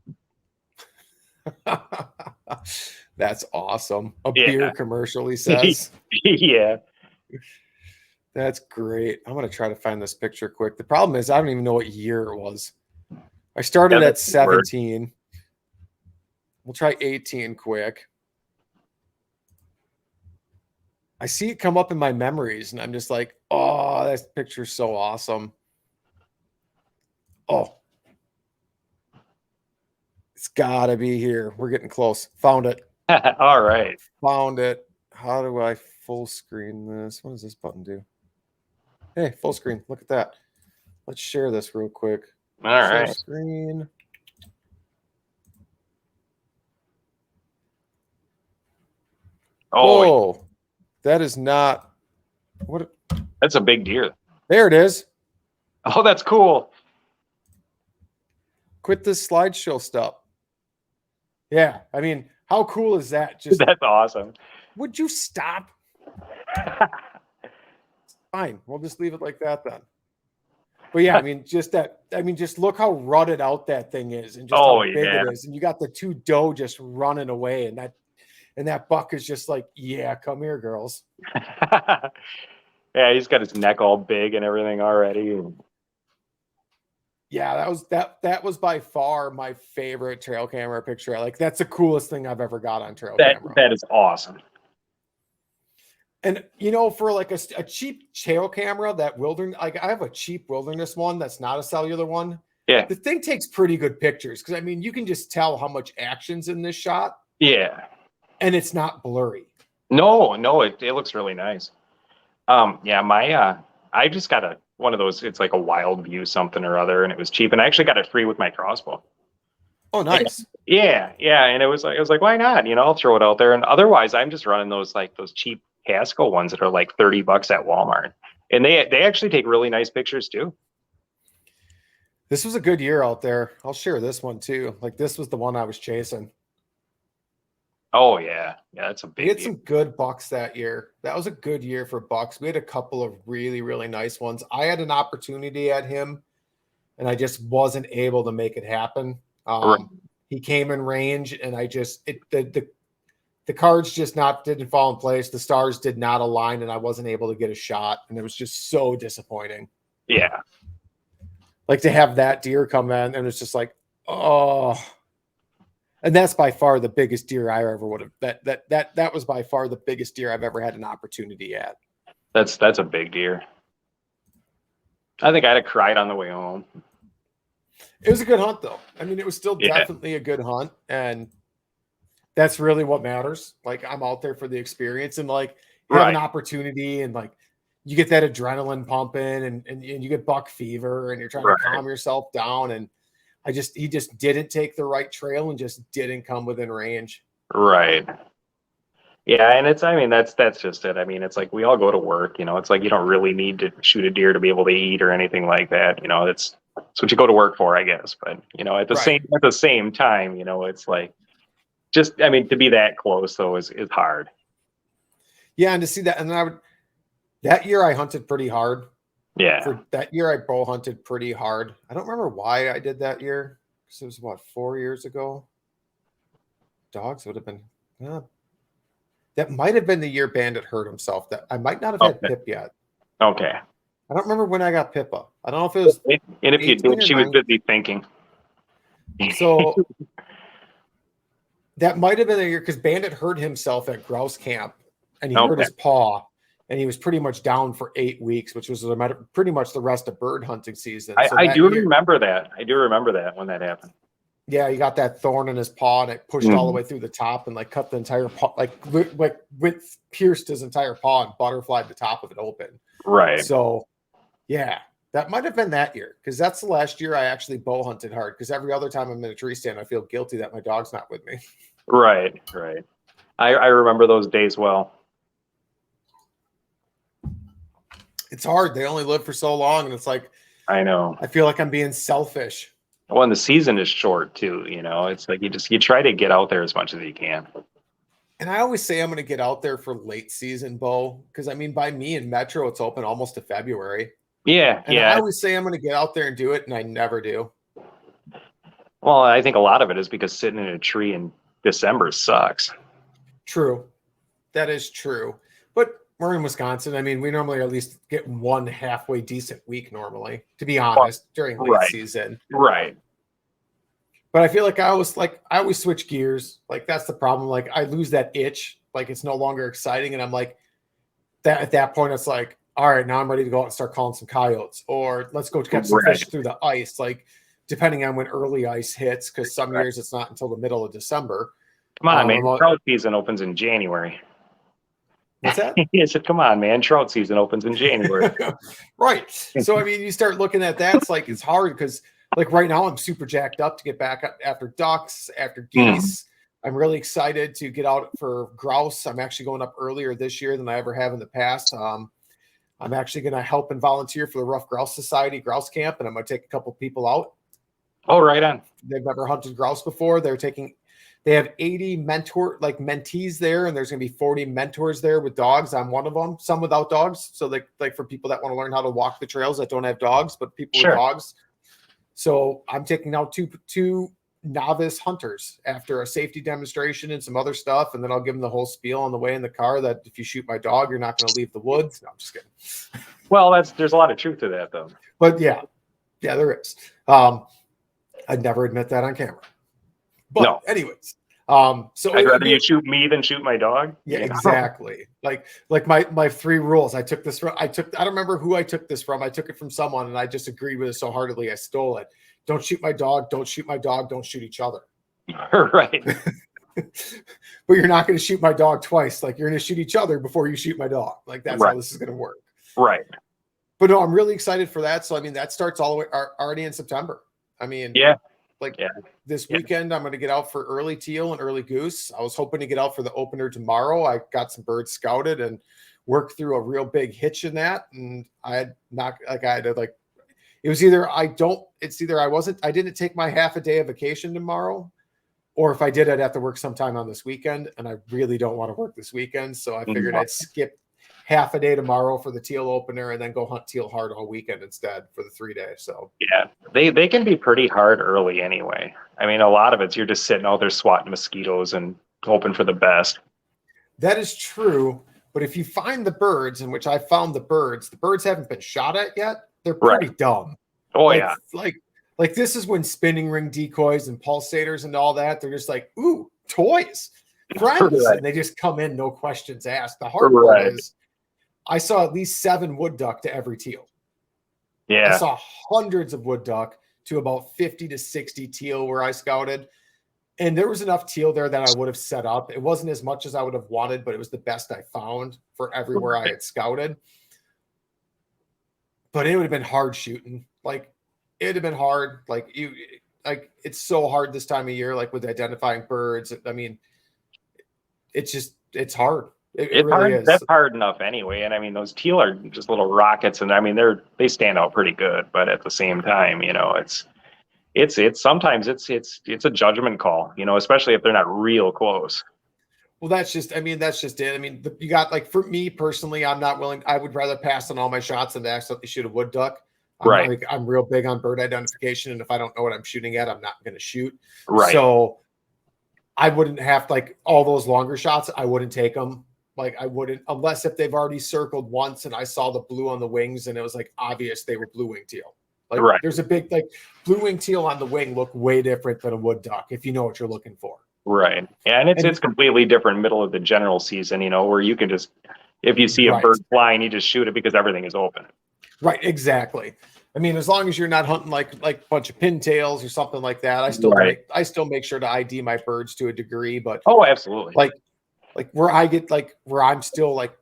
That's awesome. A beer commercial, he says. Yeah. That's great. I'm going to try to find this picture quick. The problem is I don't even know what year it was. I started at 17. We'll try 18 quick. I see it come up in my memories, and I'm just like, oh, that picture's so awesome. Oh. It's got to be here. We're getting close. Found it. All right. Found it. How do I full screen this? What does this button do? Hey, full screen. Look at that. Let's share this real quick. All right. Full screen. Oh, that is not what. That's a big deer. There it is. Oh, that's cool. Quit this slideshow stuff. Yeah, I mean, How cool is that? Just That's awesome. would you stop? Fine, we'll just leave it like that then. But yeah, I mean, just look how rutted out that thing is, and just how big it is, and you got the two doe just running away, and that buck is just like, yeah, come here, girls. Yeah, he's got his neck all big and everything already. Yeah, that was by far my favorite trail camera picture. Like, that's the coolest thing I've ever got on trail camera. That is awesome. And for like a cheap trail camera, that wilderness, like I have a cheap wilderness one that's not a cellular one. Yeah, the thing takes pretty good pictures because I mean you can just tell how much action's in this shot. Yeah, and it's not blurry. No, it looks really nice. Yeah, I just got one of those. It's like a Wild View something or other, and it was cheap, and I actually got it free with my crossbow. Oh, nice. Yeah, and it was like, why not? I'll throw it out there. And otherwise, I'm just running those cheap Casco ones that are like $30 at Walmart, and they actually take really nice pictures too. This was a good year out there. I'll share this one too. Like, this was the one I was chasing. Oh yeah, that's a big. We had some good bucks that year. That was a good year for bucks. We had a couple of really, really nice ones. I had an opportunity at him, and I just wasn't able to make it happen. Right. He came in range, and the cards just didn't fall in place. The stars did not align, and I wasn't able to get a shot, and it was just so disappointing. Yeah, like to have that deer come in, and it's just like, oh. And that's by far the biggest deer I ever would have. That was by far the biggest deer I've ever had an opportunity at. That's a big deer. I think I'd have cried on the way home. It was a good hunt, though. I mean, it was still definitely a good hunt, and that's really what matters. Like, I'm out there for the experience, and like have an opportunity, and like you get that adrenaline pumping, and you get buck fever, and you're trying to calm yourself down, and he just didn't take the right trail and just didn't come within range. Right. Yeah, and that's just it. I mean, it's like we all go to work, it's like you don't really need to shoot a deer to be able to eat or anything like that. It's what you go to work for, I guess. But at the same time, it's like to be that close though is hard. Yeah, and to see that, and that year I hunted pretty hard. Yeah. For that year, I bow hunted pretty hard. I don't remember why I did that year. Because it was 4 years ago. Dogs would have been. That might have been the year Bandit hurt himself. That I might not have had Pip yet. Okay. I don't remember when I got Pippa. I don't know if it was. And if you did, she was busy thinking. So that might have been the year because Bandit hurt himself at grouse camp, and he hurt his paw. And he was pretty much down for 8 weeks, which was pretty much the rest of bird hunting season. I do remember that. I do remember that when that happened. Yeah, he got that thorn in his paw, and it pushed all the way through the top and like cut the entire paw, pierced his entire paw and butterflied the top of it open. Right. So, yeah, that might have been that year because that's the last year I actually bow hunted hard. Because every other time I'm in a tree stand, I feel guilty that my dog's not with me. Right. I remember those days well. It's hard. They only live for so long, and it's like I know. I feel like I'm being selfish. Well, and the season is short too. It's like you try to get out there as much as you can. And I always say I'm going to get out there for late season bow because I mean, by me in Metro, it's open almost to February. Yeah, and I always say I'm going to get out there and do it, and I never do. Well, I think a lot of it is because sitting in a tree in December sucks. True, that is true, but. We're in Wisconsin. I mean, we normally at least get one halfway decent week normally, to be honest, during late season. Right. But I feel like I always switch gears. Like, that's the problem. Like, I lose that itch. Like, it's no longer exciting. And I'm like, at that point, it's like, all right, now I'm ready to go out and start calling some coyotes. Or let's go catch some fish through the ice. Like, depending on when early ice hits, because some years it's not until the middle of December. Come on, man. Trout season opens in January. What's that? I said, come on, man. Trout season opens in January. Right. So, I mean, you start looking at that. It's hard because, like, right now I'm super jacked up to get back up after ducks, after geese. I'm really excited to get out for grouse. I'm actually going up earlier this year than I ever have in the past. I'm actually going to help and volunteer for the Rough Grouse Society grouse camp, and I'm going to take a couple people out. Oh, right on. They've never hunted grouse before. They're taking They have 80 mentees there, and there's going to be 40 mentors there with dogs. I'm one of them, some without dogs. So like for people that want to learn how to walk the trails that don't have dogs, but people with dogs. So I'm taking out two novice hunters after a safety demonstration and some other stuff. And then I'll give them the whole spiel on the way in the car that if you shoot my dog, you're not going to leave the woods. No, I'm just kidding. Well, there's a lot of truth to that, though. But yeah, there is. I'd never admit that on camera. But no. Anyways, so I'd rather you shoot me than shoot my dog. Yeah, exactly. Like my 3 rules. I don't remember who I took this from. I took it from someone, and I just agreed with it so heartily I stole it. Don't shoot my dog. Don't shoot my dog. Don't shoot each other. Right. But you're not going to shoot my dog twice. Like, you're going to shoot each other before you shoot my dog. Like, that's how this is going to work. Right. But no, I'm really excited for that. So, I mean, that starts all the way already in September. I mean, this weekend, I'm going to get out for early teal and early goose. I was hoping to get out for the opener tomorrow. I got some birds scouted and worked through a real big hitch in that. And I didn't take my half a day of vacation tomorrow, or if I did, I'd have to work sometime on this weekend. And I really don't want to work this weekend. So I figured I'd skip half a day tomorrow for the teal opener and then go hunt teal hard all weekend instead for the 3 days. So yeah, they can be pretty hard early anyway. I mean, a lot of it's you're just sitting out there swatting mosquitoes and hoping for the best. That is true. But if you find the birds, in which I found the birds haven't been shot at yet. They're pretty dumb. Oh, like this is when spinning ring decoys and pulsators and all that, they're just like, ooh, toys, friends. And they just come in, no questions asked. The hard part is I saw at least 7 wood duck to every teal. Yeah. I saw hundreds of wood duck to about 50 to 60 teal where I scouted. And there was enough teal there that I would have set up. It wasn't as much as I would have wanted, but it was the best I found for everywhere I had scouted. But it would have been hard shooting. Like, it'd have been hard. It's so hard this time of year, like with identifying birds. I mean, it's hard. It really is. That's hard enough anyway. And I mean, those teal are just little rockets, and I mean, they stand out pretty good. But at the same time, you know, it's sometimes it's a judgment call, you know, especially if they're not real close. Well, that's just it. I mean, you got, like, for me personally, I'm not willing. I would rather pass on all my shots than to accidentally shoot a wood duck. I'm real big on bird identification, and if I don't know what I'm shooting at, I'm not going to shoot. Right. So I wouldn't have, like, all those longer shots. I wouldn't take them. Like, I wouldn't, unless if they've already circled once and I saw the blue on the wings and it was like obvious they were blue wing teal. Like, there's a big, like, blue wing teal on the wing look way different than a wood duck if you know what you're looking for. Right. Yeah, and it's completely different middle of the general season, you know, where you can just, if you see a bird flying, you just shoot it because everything is open. Right, exactly. I mean, as long as you're not hunting like a bunch of pintails or something like that, I still make sure to ID my birds to a degree. But absolutely. Like where I get, like, where I'm still like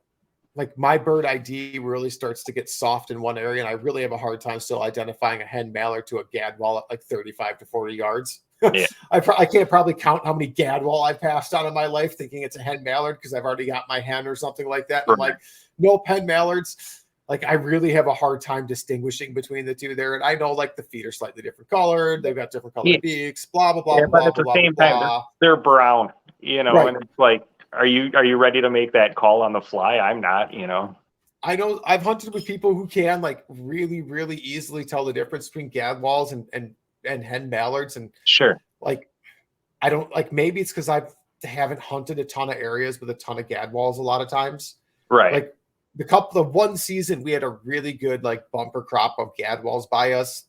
my bird ID really starts to get soft in one area, and I really have a hard time still identifying a hen mallard to a gadwall at like 35 to 40 yards. Yeah. I can't probably count how many gadwall I've passed on in my life thinking it's a hen mallard because I've already got my hen or something like that. And I'm like, nope, hen mallards. Like, I really have a hard time distinguishing between the two there. And I know, like, the feet are slightly different colored. They've got different colored beaks, blah, blah, blah, but at the same time, they're brown, you know, and it's like, are you ready to make that call on the fly? I'm not, you know. I know I've hunted with people who can, like, really, really easily tell the difference between gadwalls and hen mallards. And like, I don't, like, maybe it's because I haven't hunted a ton of areas with a ton of gadwalls a lot of times. Right. Like, the one season we had a really good, like, bumper crop of gadwalls by us.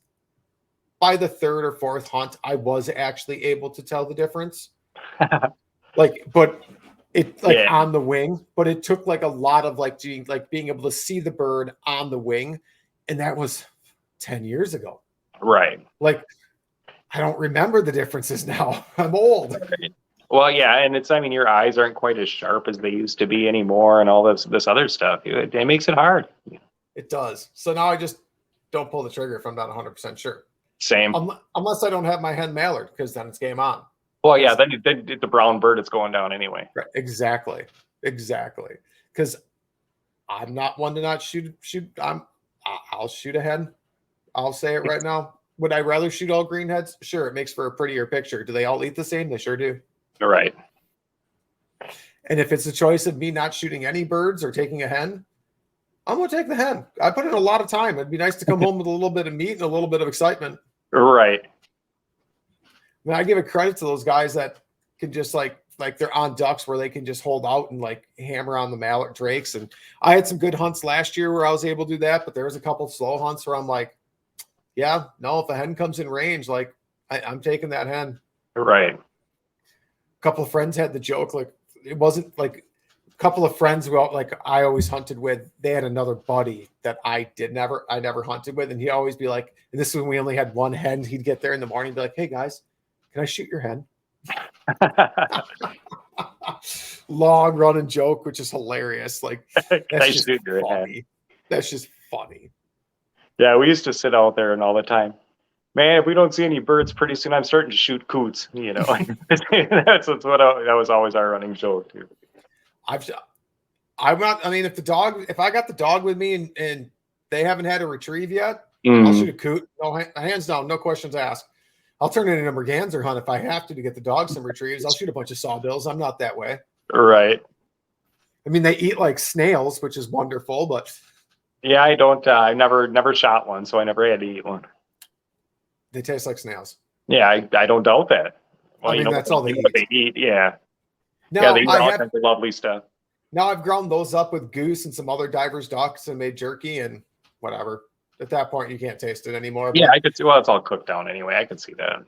By the 3rd or 4th hunt, I was actually able to tell the difference. But it, like, on the wing, but it took, like, a lot of, like, being able to see the bird on the wing. And that was 10 years ago. Right. Like, I don't remember the differences now. I'm old. Right. Well, yeah, and it's, I mean, your eyes aren't quite as sharp as they used to be anymore, and all this other stuff. It makes it hard. It does. So now I just don't pull the trigger if I'm not 100% sure. Same. Unless I don't have my hen mallard, because then it's game on. Well, yeah, then the brown bird is going down anyway. Right. Exactly. Because I'm not one to not shoot. I'll shoot a hen. I'll say it right now. Would I rather shoot all green heads? Sure, it makes for a prettier picture. Do they all eat the same? They sure do. Right. And if it's a choice of me not shooting any birds or taking a hen, I'm going to take the hen. I put in a lot of time. It'd be nice to come home with a little bit of meat and a little bit of excitement. Right. I mean, I give a credit to those guys that can just like they're on ducks where they can just hold out and like hammer on the mallard drakes. And I had some good hunts last year where I was able to do that, but there was a couple of slow hunts where I'm like, yeah, no, if a hen comes in range, like I'm taking that hen. Right. A couple of friends had the joke, like it wasn't like a couple of friends who like I always hunted with, they had another buddy that I never hunted with. And he'd always be like, and this is when we only had one hen, he'd get there in the morning and be like, hey guys, can I shoot your hen? Long running joke, which is hilarious. Like that's just funny. That's just funny. Yeah, we used to sit out there and all the time. Man, if we don't see any birds pretty soon, I'm starting to shoot coots. You know, that was always our running joke too. I'm not. I mean, if I got the dog with me and they haven't had a retrieve yet, I'll shoot a coot. No, hands down, no questions asked. I'll turn it into a merganser hunt if I have to get the dog some retrieves. I'll shoot a bunch of sawbills. I'm not that way. Right. I mean, they eat like snails, which is wonderful, but yeah, I don't. I never shot one, so I never had to eat one. They taste like snails. Yeah, I don't doubt that. Well, I mean, that's all they eat. What they eat. Yeah. Now, yeah, they eat all kinds of lovely stuff. Now I've ground those up with goose and some other divers ducks and made jerky and whatever. At that point, you can't taste it anymore. Yeah, I could see. Well, it's all cooked down anyway. I could see that.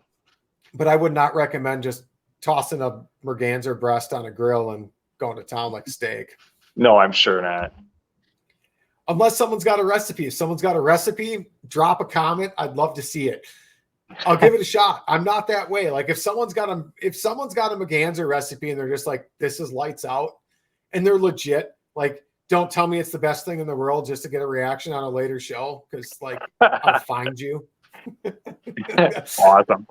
But I would not recommend just tossing a merganser breast on a grill and going to town like a steak. No, I'm sure not. Unless someone's got a recipe. If someone's got a recipe, drop a comment. I'd love to see it. I'll give it a shot. I'm not that way. Like if someone's got a merganser recipe and they're just like, this is lights out, and they're legit, like, don't tell me it's the best thing in the world just to get a reaction on a later show, because like I'll find you. Awesome.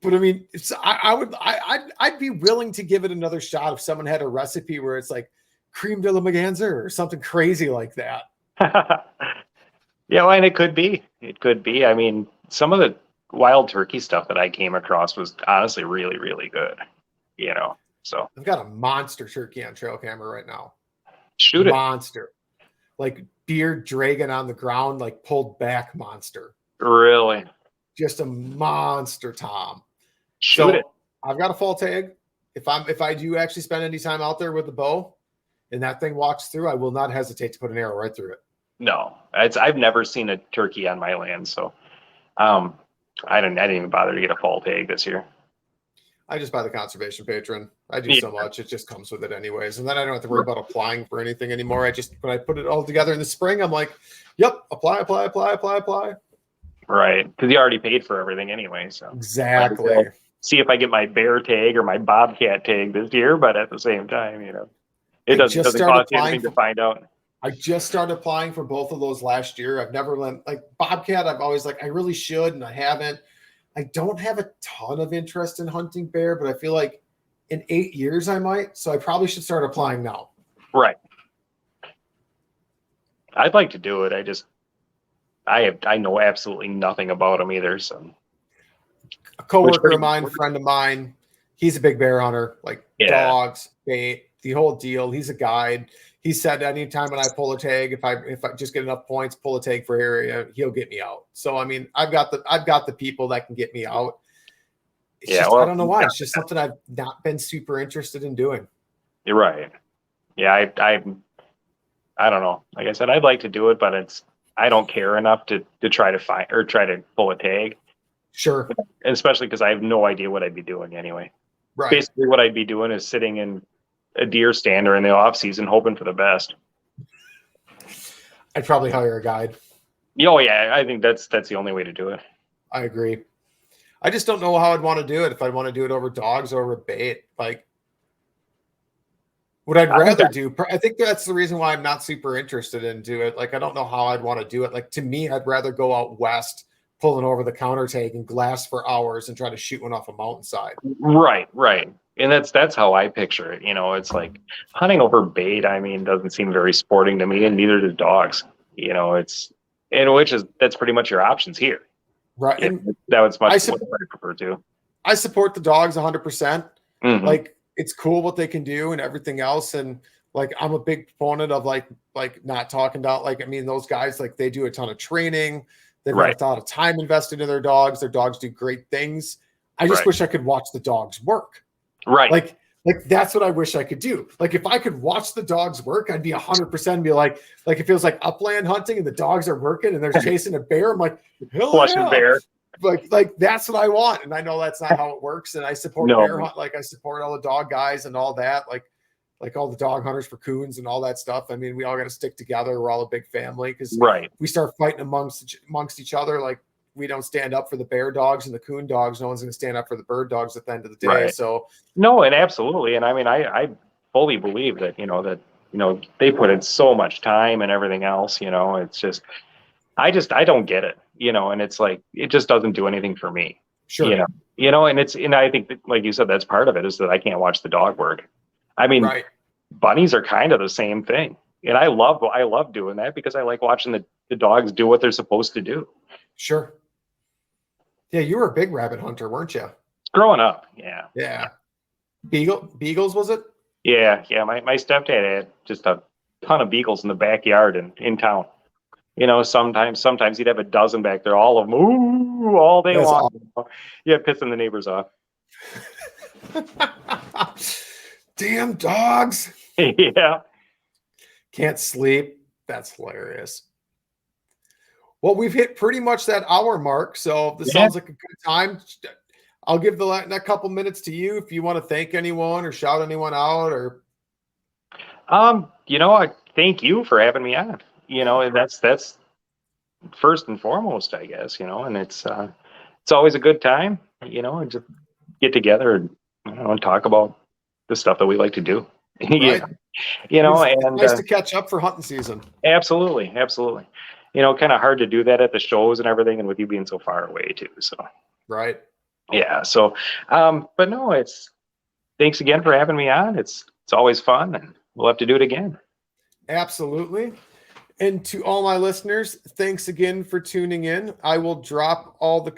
But I mean, I'd be willing to give it another shot if someone had a recipe where it's like creme de la merganser or something crazy like that. Yeah, well, and it could be. It could be. I mean, some of the wild turkey stuff that I came across was honestly really, really good. You know, so I've got a monster turkey on trail camera right now. Shoot it. Monster. Like beard dragging on the ground, like pulled back monster. Really? Just a monster Tom. Shoot it. I've got a fall tag. If I do actually spend any time out there with the bow and that thing walks through, I will not hesitate to put an arrow right through it. No. I've never seen a turkey on my land, so I didn't even bother to get a fall tag this year. I just buy the conservation patron. I do so much. It just comes with it anyways. And then I don't have to worry about applying for anything anymore. When I put it all together in the spring, I'm like, yep, apply. Right. Because you already paid for everything anyway. So exactly. See if I get my bear tag or my bobcat tag this year, but at the same time, you know, it doesn't cost you anything to find out. I just started applying for both of those last year. I've never like bobcat. I've always like, I really should, and I haven't. I don't have a ton of interest in hunting bear, but I feel like in 8 years I might. So I probably should start applying now. Right. I'd like to do it. I know absolutely nothing about them either. So a coworker of mine, friend of mine, he's a big bear hunter, like dogs, bait, the whole deal. He's a guide. He said anytime when I pull a tag, if I just get enough points, pull a tag for area, he'll get me out. So I mean, I've got the people that can get me out. It's just, I don't know why. It's just something I've not been super interested in doing. You're right. Yeah, I don't know. Like I said, I'd like to do it, but I don't care enough to try to find or try to pull a tag. Sure. And especially because I have no idea what I'd be doing anyway. Right. Basically, what I'd be doing is sitting in a deer stand or in the off season, hoping for the best. I'd probably hire a guide. Oh yeah, I think that's the only way to do it. I agree. I just don't know how I'd want to do it. If I'd want to do it over dogs or over bait, like what I'd rather do. I think that's the reason why I'm not super interested in do it. Like I don't know how I'd want to do it. Like to me, I'd rather go out west, pull an over the counter tag and glass for hours and try to shoot one off a mountainside. Right. And that's how I picture it. You know, it's like hunting over bait. I mean, doesn't seem very sporting to me, and neither do dogs. You know, that's pretty much your options here. Right. And that was much what I prefer to. I support the dogs 100%. Like, it's cool what they can do and everything else. And like, I'm a big proponent of like not talking about, like, I mean, those guys, like, they do a ton of training. They've got a lot of time invested in their dogs. Their dogs do great things. I just wish I could watch the dogs work. Right. Like that's what I wish I could do. Like, if I could watch the dogs work, I'd be 100% be like if it was like upland hunting and the dogs are working and they're chasing a bear, I'm like, flushing bear. Like that's what I want. And I know that's not how it works. And I support bear hunt. Like, I support all the dog guys and all that. Like all the dog hunters for coons and all that stuff. I mean, we all got to stick together. We're all a big family, because we start fighting amongst each other. Like, we don't stand up for the bear dogs and the coon dogs. No one's going to stand up for the bird dogs at the end of the day. So no, and absolutely. And I mean, I fully believe that, they put in so much time and everything else, it's just, I don't get it, and it's like, it just doesn't do anything for me. Sure. And I think that, like you said, that's part of it, is that I can't watch the dog work. I mean, bunnies are kind of the same thing. And I love doing that, because I like watching the dogs do what they're supposed to do. Sure. Yeah, you were a big rabbit hunter, weren't you? Growing up, yeah. Yeah. Beagles, was it? Yeah. My stepdad had just a ton of beagles in the backyard and in town. Sometimes he'd have a dozen back there, all of them, all day long. Awesome. Yeah, pissing the neighbors off. Damn dogs. Yeah. Can't sleep. That's hilarious. Well, we've hit pretty much that hour mark, so this sounds like a good time. I'll give that couple minutes to you if you want to thank anyone or shout anyone out, or. I thank you for having me on. That's first and foremost, I guess. And it's always a good time. And just get together and talk about the stuff that we like to do. Right. And nice to catch up for hunting season. Absolutely. Kind of hard to do that at the shows and everything, and with you being so far away too. So. Right. Yeah. So, but no, thanks again for having me on. It's always fun, and we'll have to do it again. Absolutely. And to all my listeners, thanks again for tuning in. I will drop all the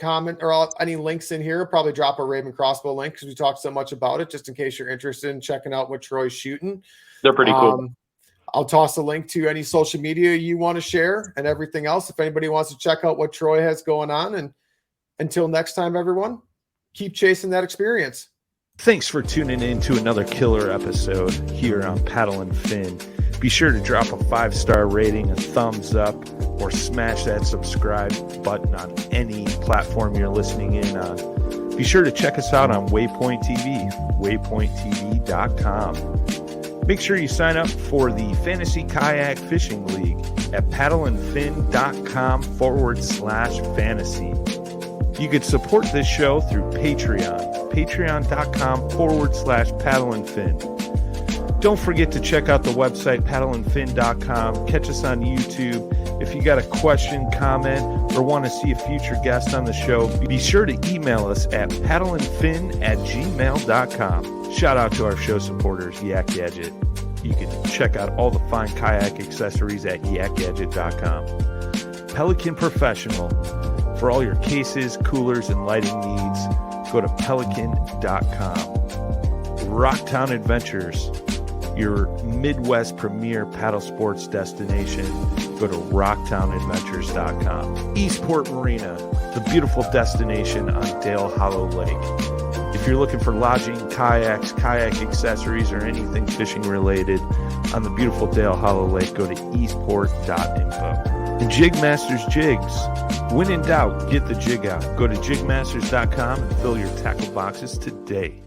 any links in here. I'll probably drop a Raven crossbow link, because we talked so much about it, just in case you're interested in checking out what Troy's shooting. They're pretty cool. I'll toss a link to any social media you want to share and everything else, if anybody wants to check out what Troy has going on. And until next time, everyone, keep chasing that experience. Thanks for tuning in to another killer episode here on Paddle and Fin. Be sure to drop a 5-star rating, a thumbs up, or smash that subscribe button on any platform you're listening in on. Be sure to check us out on Waypoint TV, waypointtv.com. Make sure you sign up for the Fantasy Kayak Fishing League at paddleandfin.com/fantasy. You could support this show through Patreon, patreon.com/paddleandfin. Don't forget to check out the website, paddleandfin.com. Catch us on YouTube. If you got a question, comment, or want to see a future guest on the show, be sure to email us at paddleandfin@gmail.com. Shout out to our show supporters, Yak Gadget. You can check out all the fine kayak accessories at yakgadget.com. Pelican Professional. For all your cases, coolers, and lighting needs, go to pelican.com. Rocktown Adventures, your Midwest premier paddle sports destination. Go to rocktownadventures.com. Eastport Marina, the beautiful destination on Dale Hollow Lake. If you're looking for lodging, kayaks, kayak accessories, or anything fishing related on the beautiful Dale Hollow Lake, go to eastport.info. And Jigmasters Jigs. When in doubt, get the jig out. Go to jigmasters.com and fill your tackle boxes today.